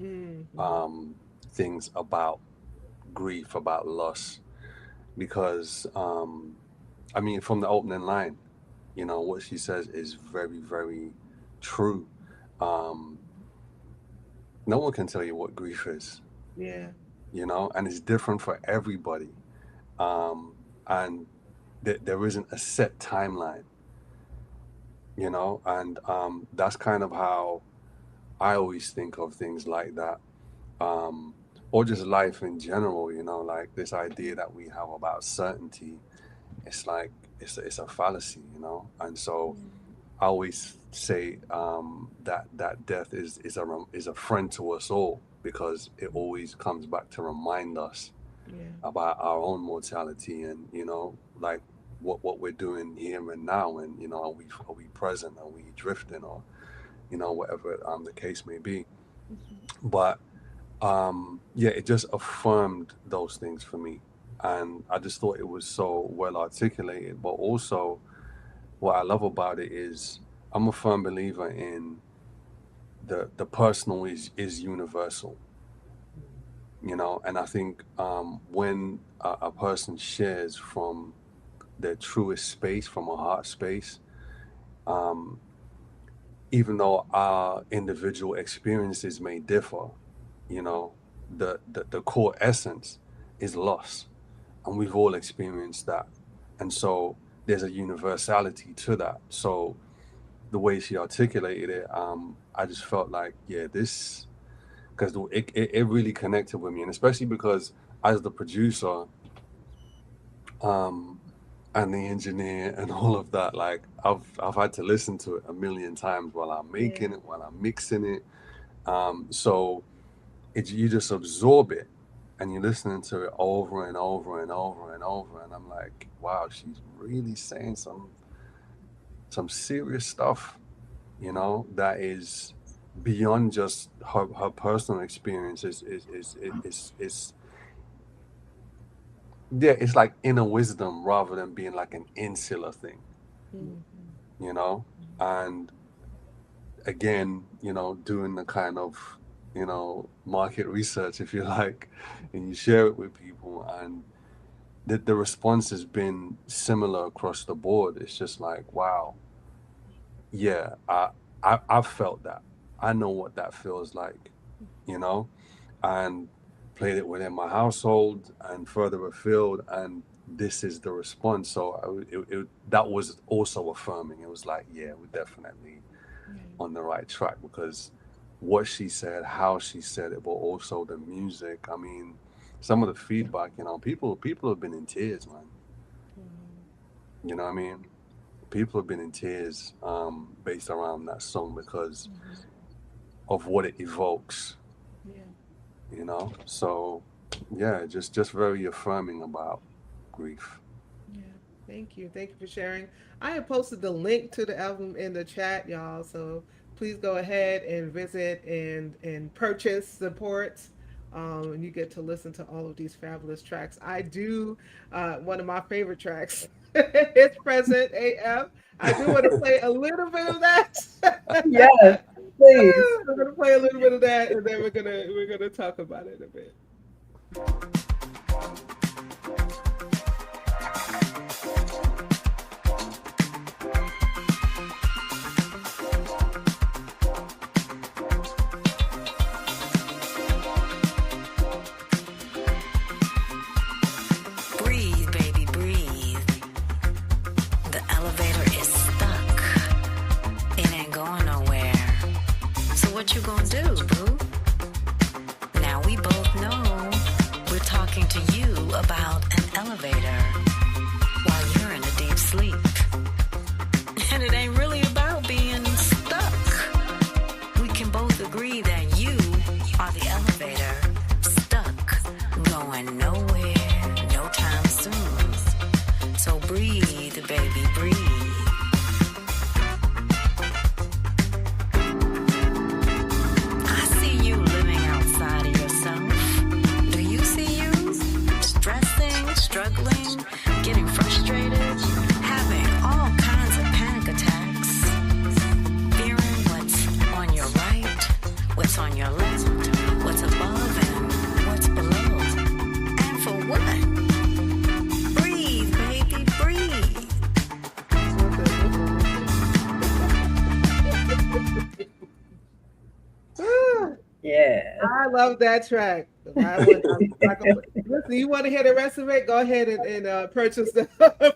Speaker 1: Mm-hmm.
Speaker 3: um, things about grief, about loss, because I mean, from the opening line, you know, what she says is very true. Um, no one can tell you what grief is,
Speaker 1: Yeah.
Speaker 3: you know, and it's different for everybody. And there isn't a set timeline, you know, and that's kind of how I always think of things like that. Um, or just life in general, you know, like this idea that we have about certainty, it's like it's a fallacy, you know. And so I always say that death is a friend to us all because it always comes back to remind us
Speaker 1: Yeah.
Speaker 3: about our own mortality and you know like what we're doing here and now, and you know are we present, are we drifting, or you know whatever the case may be. But yeah, it just affirmed those things for me, and I just thought it was so well articulated. But also what I love about it is I'm a firm believer in the personal is universal, you know. And I think when a person shares from their truest space, from a heart space, um, even though our individual experiences may differ, you know, the core essence is loss, and we've all experienced that. And so there's a universality to that. So the way she articulated it, I just felt like, yeah, this, because it really connected with me, and especially because as the producer, um, and the engineer and all of that, like I've had to listen to it a million times while I'm
Speaker 1: Yeah.
Speaker 3: making it, while I'm mixing it. So you just absorb it, and you're listening to it over and over and over and over, and I'm like, wow, she's really saying some serious stuff, that is beyond just her personal experience. Is yeah, it's like inner wisdom rather than being like an insular thing,
Speaker 1: Mhm.
Speaker 3: you know. And again, doing the kind of market research, if you like, and you share it with people, and the response has been similar across the board. It's just like, wow, yeah, I've felt that. I know what that feels like, you know, and played it within my household and further afield, and this is the response. So that was also affirming. It was like, yeah, we're definitely
Speaker 1: Yeah.
Speaker 3: on the right track, because what she said, how she said it, but also the music. I mean, some of the feedback, people have been in tears, man.
Speaker 1: Mhm.
Speaker 3: You know what I mean? People have been in tears, based around that song because
Speaker 1: Mhm.
Speaker 3: of what it evokes.
Speaker 1: Yeah.
Speaker 3: So yeah, just very affirming about grief.
Speaker 1: Yeah. Thank you. Thank you for sharing. I have posted the link to the album in the chat, y'all. So please go ahead and visit and purchase, support. And you get to listen to all of these fabulous tracks. I do one of my favorite tracks. It's Present AF. I do want to play a little bit of that.
Speaker 4: Yes, please.
Speaker 1: We're gonna play a little bit of that, and then we're gonna talk about it a bit.
Speaker 2: Breathe, baby, breathe. The elevator is stuck. It ain't going nowhere. So what you gonna do, boo? Now we both know we're talking to you about an elevator while you're in a deep sleep. And it ain't really about being stuck. We can both agree that you are the elevator, stuck, going nowhere, no time soon. So breathe, baby, breathe. I see you living outside of yourself. Do you see you stressing, struggling, getting frustrated, having all kinds of panic attacks, fearing what's on your right, what's on your left, what's above and what's below? And for what? Breathe, baby, breathe.
Speaker 4: Yeah.
Speaker 1: I love that track. I'm not gonna listen. You want to hear the rest of it? Go ahead and purchase the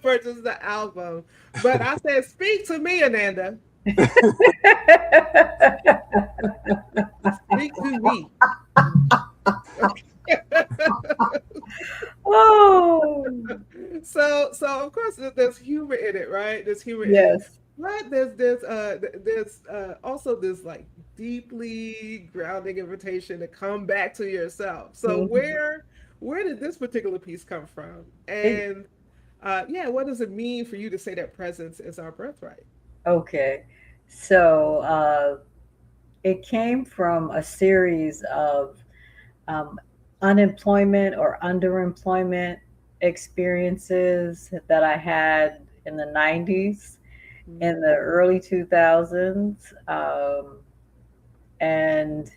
Speaker 1: purchase the album. But I said, speak to me, Ananda. Speak to me.
Speaker 4: Oh,
Speaker 1: So of course there's humor in it, right? There's humor in it.
Speaker 4: yes.
Speaker 1: But there's also this like deeply grounding invitation to come back to yourself. So
Speaker 4: Mhm.
Speaker 1: where did this particular piece come from?
Speaker 4: It,
Speaker 1: And yeah, what does it mean for you to say that presence is our birthright?
Speaker 4: okay. So it came from a series of um, unemployment or underemployment experiences that I had in the 90s, in the early 2000s. And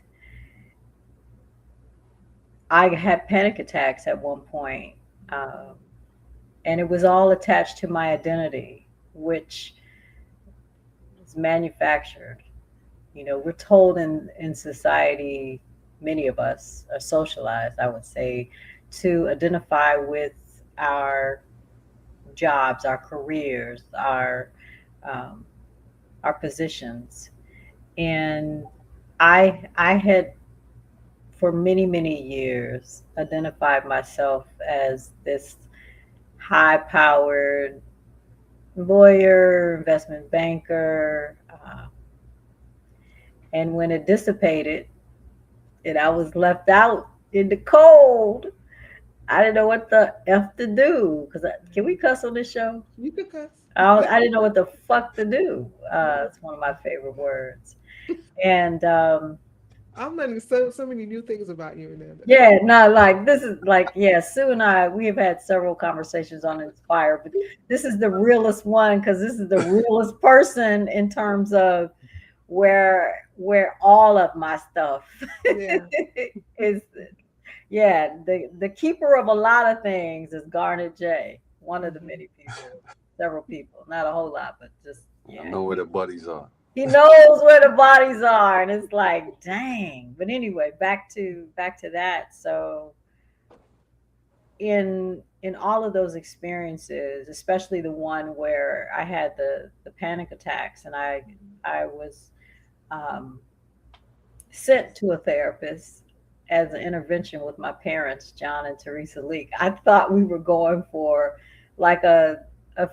Speaker 4: I had panic attacks at one point. Um, and it was all attached to my identity, which is manufactured. we're told in society, many of us are socialized, I would say, to identify with our jobs, our careers, um, our positions. And I had for many years identified myself as this high powered lawyer, investment banker. And when it dissipated and I was left out in the cold, I didn't know what the F to do. Because can we cuss on this show?
Speaker 1: You could cuss.
Speaker 4: I didn't know what the fuck to do. It's one of my favorite words. And
Speaker 1: I'm learning so many new things about you, Ananda.
Speaker 4: yeah, no, like this is like, yeah, Sue and I, we have had several conversations on Inspire, but this is the realest one because this is the realest person in terms of where all of my stuff
Speaker 1: Yeah.
Speaker 4: is. Yeah, the keeper of a lot of things is Garnet J, one of the many people, several people, not a whole lot, but just
Speaker 3: I
Speaker 4: yeah.
Speaker 3: know where the buddies are.
Speaker 4: He knows where the bodies are, and it's like, dang. But anyway, back to that. So in all of those experiences, especially the one where I had the panic attacks, and I was um, sent to a therapist as an intervention with my parents, John and Teresa Leeke. I thought we were going for like a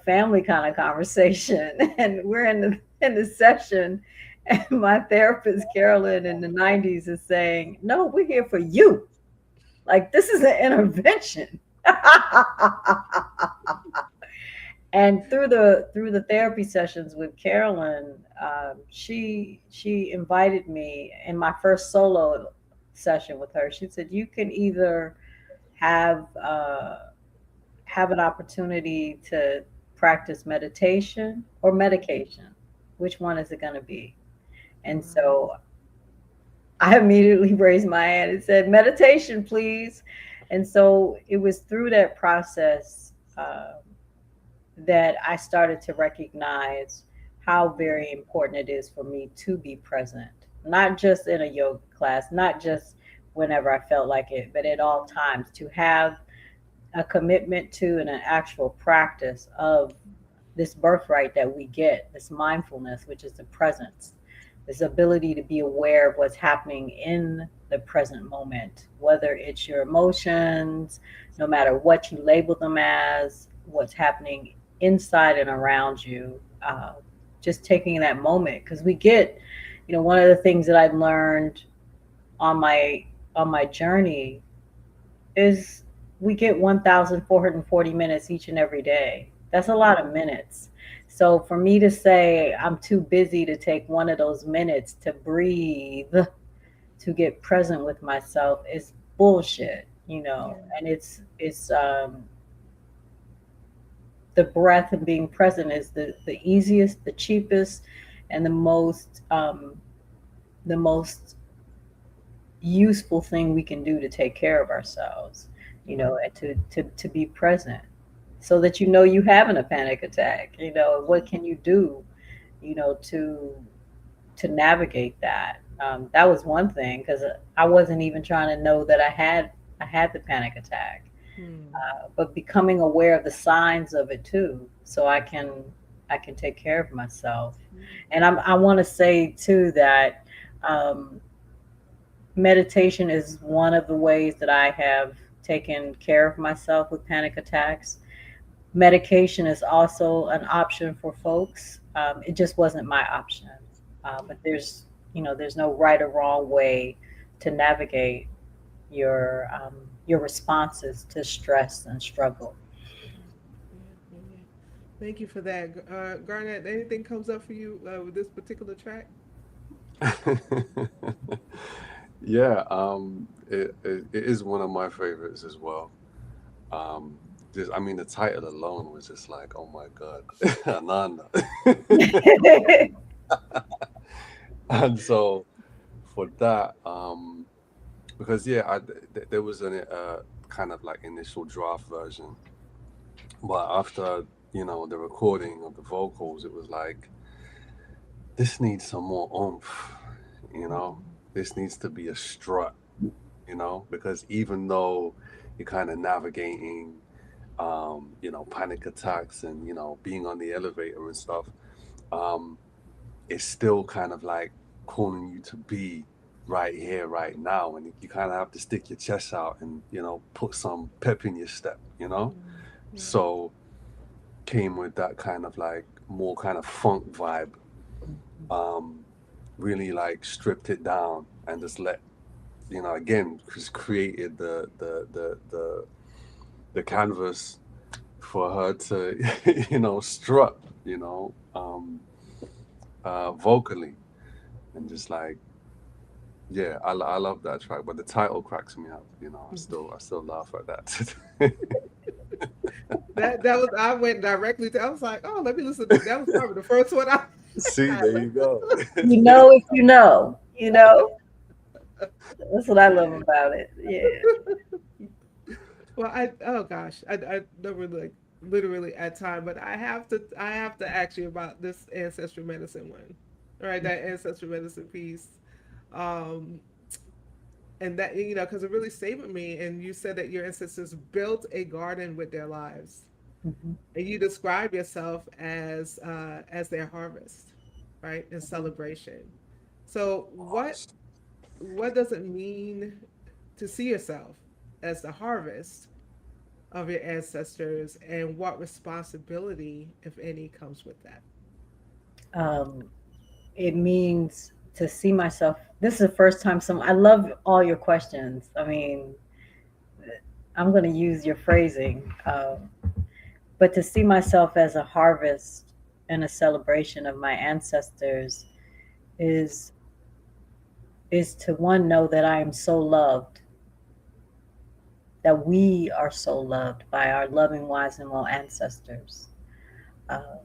Speaker 4: family kind of conversation, and we're in the session, and my therapist Carolyn in the '90s is saying, "No, we're here for you. Like this is an intervention." And through the therapy sessions with Carolyn, she invited me in my first solo session with her. She said, "You can either have have an opportunity to practice meditation or medication. Which one is it going to be?" And so I immediately raised my hand and said, "Meditation, please." And so it was through that process that I started to recognize how very important it is for me to be present, not just in a yoga class, not just whenever I felt like it, but at all times to have a commitment to and an actual practice of this birthright that we get, this mindfulness, which is the presence, this ability to be aware of what's happening in the present moment, whether it's your emotions, no matter what you label them as, what's happening inside and around you, just taking that moment. Because we get, one of the things that I've learned on my journey is we get 1,440 minutes each and every day. That's a lot of minutes. So for me to say I'm too busy to take one of those minutes to breathe, to get present with myself is bullshit, and it's the breath and being present is the easiest, the cheapest, and the most useful thing we can do to take care of ourselves, and to be present so that you having a panic attack, what can you do, to navigate that. That was one thing because I wasn't even trying to know that I had the panic attack. But becoming aware of the signs of it too, so I can take care of myself. And I want to say too that meditation is one of the ways that I have taken care of myself with panic attacks. Medication is also an option for folks. It just wasn't my option. But there's no right or wrong way to navigate your responses to stress and struggle.
Speaker 1: Thank you for that, Garnet. Anything comes up for you with this particular track?
Speaker 3: Yeah, it is one of my favorites as well. Just, I mean, the title alone was just like, oh my God, Ananda. And so for that, because yeah, there was a kind of like initial draft version, but after the recording of the vocals, it was like this needs some more oomph. You know, this needs to be a strut. You know, because even though you're kind of navigating, panic attacks and being on the elevator and stuff, um, it's still kind of like calling you to be right here, right now, and you kind of have to stick your chest out and put some pep in your step.
Speaker 1: Yeah.
Speaker 3: So came with that kind of like more kind of funk vibe. Um, really like stripped it down and just let again just created the canvas for her to strut vocally and just like yeah, I love that track, but the title cracks me up. I still laugh at that.
Speaker 1: That was I went directly to. I was like, oh, let me listen to that. Was probably the first one I.
Speaker 3: See,
Speaker 1: I
Speaker 3: there you go.
Speaker 4: You know if you know, you know. That's what I love about it. Yeah.
Speaker 1: Well, I oh gosh, I don't really like literally at time, but I have to ask you about this ancestral medicine one, all right? That ancestral medicine piece, um, and that because it really stayed with me. And you said that your ancestors built a garden with their lives,
Speaker 4: Mm-hmm.
Speaker 1: and you describe yourself as their harvest, right? In celebration. So what does it mean to see yourself as the harvest of your ancestors, and what responsibility, if any, comes with that?
Speaker 4: Um, it means to see myself. This is the first time I love all your questions. I mean, I'm going to use your phrasing, but to see myself as a harvest and a celebration of my ancestors is is to one know that I am so loved, that we are so loved by our loving, wise, and well ancestors. Uh,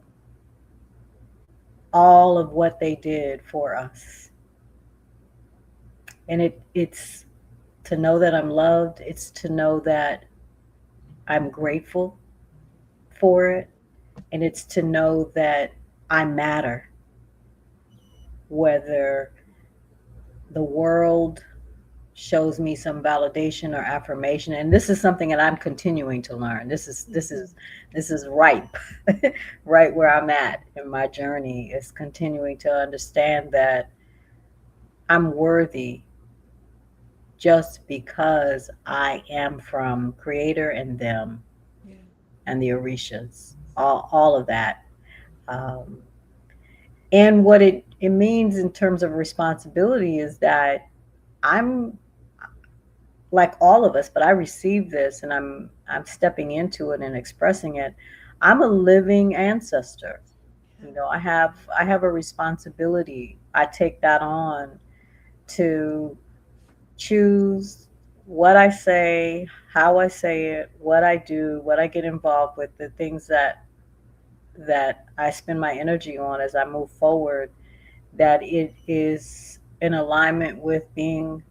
Speaker 4: all of what they did for us, and it's to know that I'm loved. It's to know that I'm grateful for it, and it's to know that I matter, whether the world shows me some validation or affirmation. And this is something that I'm continuing to learn. This is ripe. Right where I'm at in my journey is continuing to understand that I'm worthy just because I am from creator and them
Speaker 1: Yeah.
Speaker 4: and the orishas, all of that. um, and what it means in terms of responsibility is that I'm like all of us, but I received this and I'm stepping into it and expressing it. I'm a living ancestor. You know, I have a responsibility. I take that on to choose what I say, how I say it, what I do, what I get involved with, the things that I spend my energy on as I move forward, that it is in alignment with being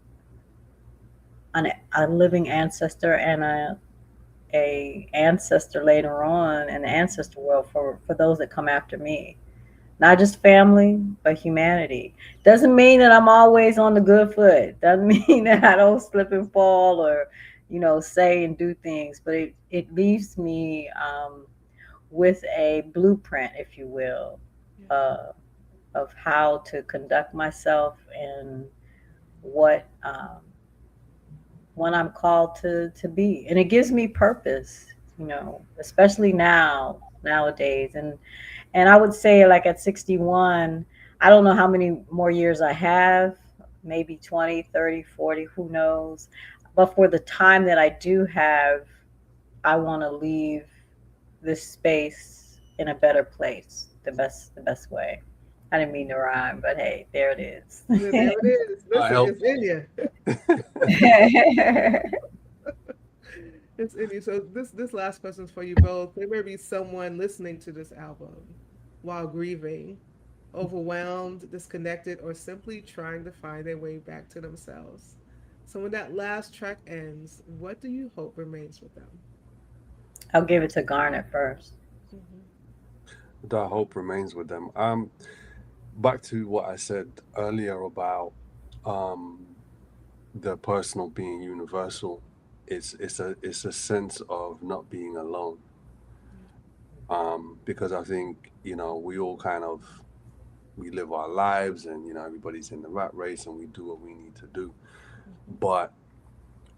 Speaker 4: a living ancestor and a ancestor later on in the ancestor world for those that come after me. Not just family, but humanity. Doesn't mean that I'm always on the good foot. Doesn't mean that I don't slip and fall or, say and do things. But it leaves me with a blueprint, if you will,
Speaker 1: Yeah.
Speaker 4: of how to conduct myself and what what I'm called to be. And it gives me purpose, especially nowadays. And I would say, like, at 61, I don't know how many more years I have, maybe 20, 30, 40, who knows. But for the time that I do have, I want to leave this space in a better place, the best way. I didn't mean to rhyme, but hey, there it is.
Speaker 1: There it is.
Speaker 3: I
Speaker 1: Listen,
Speaker 3: help.
Speaker 1: it's in you. It's in you. So this last question is for you both. There may be someone listening to this album while grieving, overwhelmed, disconnected, or simply trying to find their way back to themselves. So when that last track ends, what do you hope remains with them?
Speaker 4: I'll give it to Garnet first.
Speaker 1: Hmm.
Speaker 3: That hope remains with them. back to what I said earlier about um, the personal being universal. It's a sense of not being alone. Because I think we all kind of we live our lives, and everybody's in the rat race, and we do what we need to do. But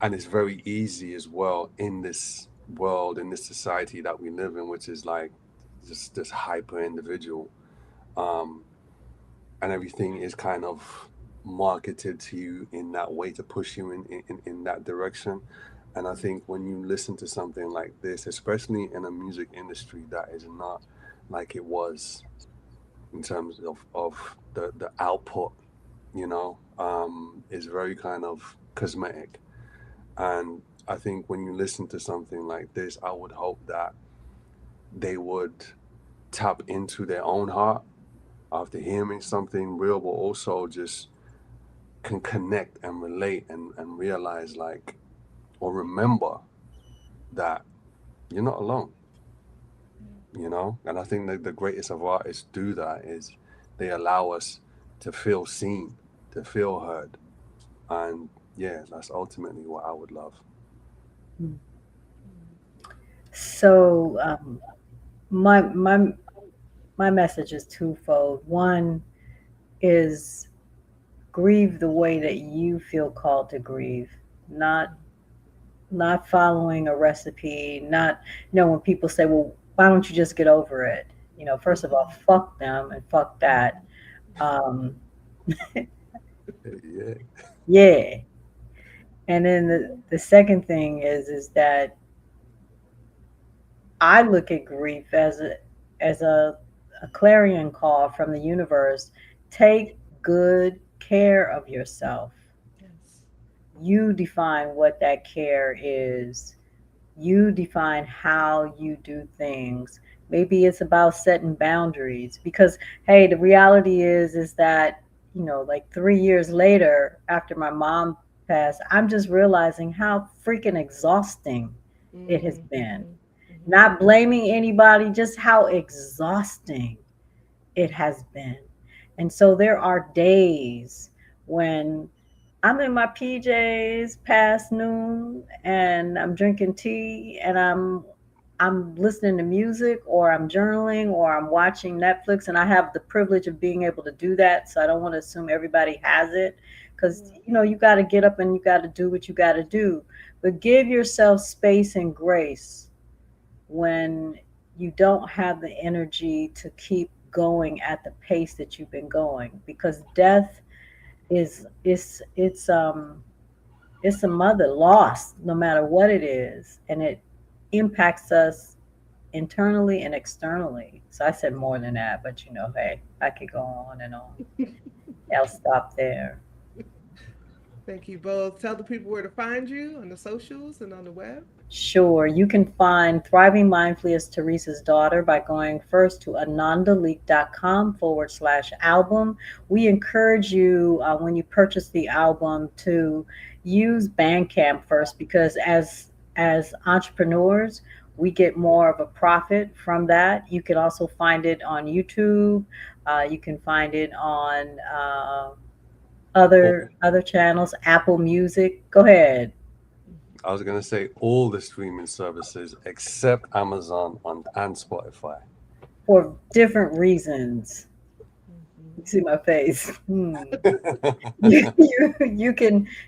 Speaker 3: and it's very easy as well in this world, in this society that we live in, which is like just this hyper individual. Um, and everything is kind of marketed to you in that way to push you in that direction. And I think when you listen to something like this, especially in a music industry that is not like it was in terms of the output, is very kind of cosmetic. And I think when you listen to something like this, I would hope that they would tap into their own heart after hearing something real, but also just can connect and relate and realize, like, or remember that you're not alone. And I think that the greatest of artists do that is they allow us to feel seen, to feel heard. And yeah, that's ultimately what I would love.
Speaker 4: So my message is twofold. One is grieve the way that you feel called to grieve, not not following a recipe, not when people say, well, why don't you just get over it? First of all, fuck them and fuck that. Um,
Speaker 3: Yeah.
Speaker 4: yeah. And then the second thing is that I look at grief as a clarion call from the universe. Take good care of yourself.
Speaker 1: Yes.
Speaker 4: You define what that care is. You define how you do things. Maybe it's about setting boundaries because hey, the reality is that like 3 years later after my mom passed, I'm just realizing how freaking exhausting it has
Speaker 1: Mm-hmm.
Speaker 4: been.
Speaker 1: Mm-hmm.
Speaker 4: Not blaming anybody, just how exhausting it has been. And so there are days when I'm in my PJs past noon and I'm drinking tea and I'm listening to music or I'm journaling or I'm watching Netflix, and I have the privilege of being able to do that. So I don't want to assume everybody has it because you got to get up and you got to do what you got to do. But give yourself space and grace when you don't have the energy to keep going at the pace that you've been going, because death is it's a mother loss no matter what it is, and it impacts us internally and externally. So I said more than that, but hey, I could go on and on. I'll stop there.
Speaker 1: Thank you both. Tell the people where to find you on the socials and on the web.
Speaker 4: Sure. You can find Thriving Mindfully as Teresa's Daughter by going first to anandaleek.com/album. We encourage you, when you purchase the album, to use Bandcamp first, because as entrepreneurs, we get more of a profit from that. You can also find it on YouTube. You can find it on other channels, Apple Music. Go ahead.
Speaker 3: I was gonna say all the streaming services except Amazon and Spotify.
Speaker 4: For different reasons. You
Speaker 1: Mm-hmm.
Speaker 4: see my face.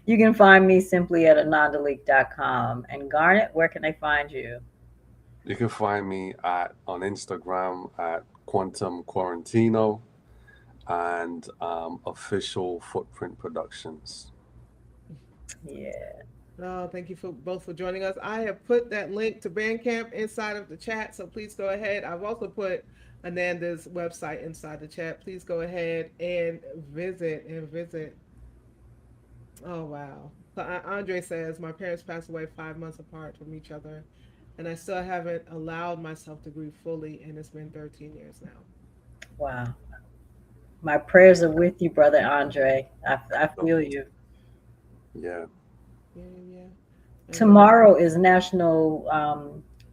Speaker 4: You can find me simply at anandaleek.com. And Garnet, where can they find you?
Speaker 3: You can find me on Instagram at Quantum Quarantino and Official Footprint Productions.
Speaker 4: Yeah.
Speaker 1: Oh, thank you for both for joining us. I have put that link to Bandcamp inside of the chat, so please go ahead. I've also put Ananda's website inside the chat. Please go ahead and visit. Oh wow. So Andre says my parents passed away 5 months apart from each other, and I still haven't allowed myself to grieve fully, and it's been 13 years now.
Speaker 4: Wow. My prayers are with you, brother Andre. I
Speaker 3: So,
Speaker 4: feel you.
Speaker 3: yeah.
Speaker 1: Yeah, yeah, yeah. And
Speaker 4: Tomorrow is National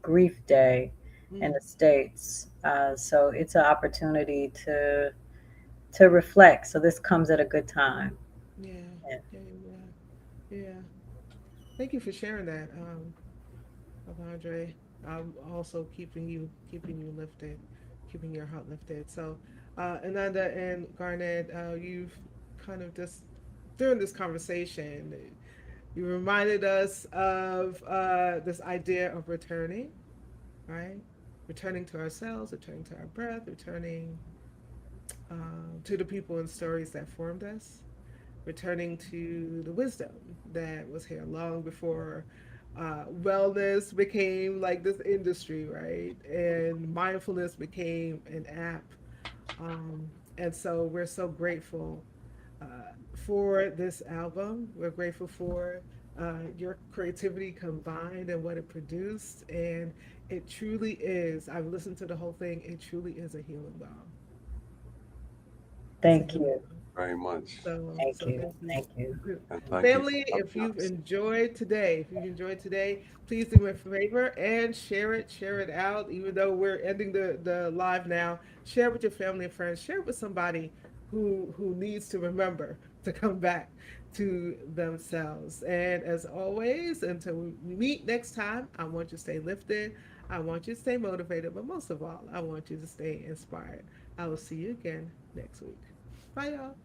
Speaker 4: Grief Day in
Speaker 1: mm,
Speaker 4: the States. So it's an opportunity to to reflect. So this comes at a good time.
Speaker 1: Yeah,
Speaker 4: And
Speaker 1: yeah, yeah, yeah. Thank you for sharing that, Andre. I'm also keeping you lifted, keeping your heart lifted. So, Ananda and Garnet, you've kind of just during this conversation, you reminded us of this idea of returning, right? Returning to ourselves, returning to our breath, returning to the people and stories that formed us, returning to the wisdom that was here long before wellness became like this industry, right? And mindfulness became an app. And so we're so grateful uh, for this album. We're grateful for your creativity combined and what it produced. And it truly is, I've listened to the whole thing, it truly is a healing balm. It's a
Speaker 4: thank
Speaker 1: healing
Speaker 4: you.
Speaker 1: balm.
Speaker 3: very much.
Speaker 4: Thank
Speaker 1: So
Speaker 4: you.
Speaker 1: thank you.
Speaker 4: Thank you.
Speaker 3: And thank you for
Speaker 1: Family, if
Speaker 3: having
Speaker 1: you've
Speaker 3: us.
Speaker 1: enjoyed today, please do me a favor and share it out. Even though we're ending the live now, share it with your family and friends. Share it with somebody who needs to remember to come back to themselves. And as always, until we meet next time, I want you to stay lifted. I want you to stay motivated, but most of all, I want you to stay inspired. I will see you again next week. Bye, y'all.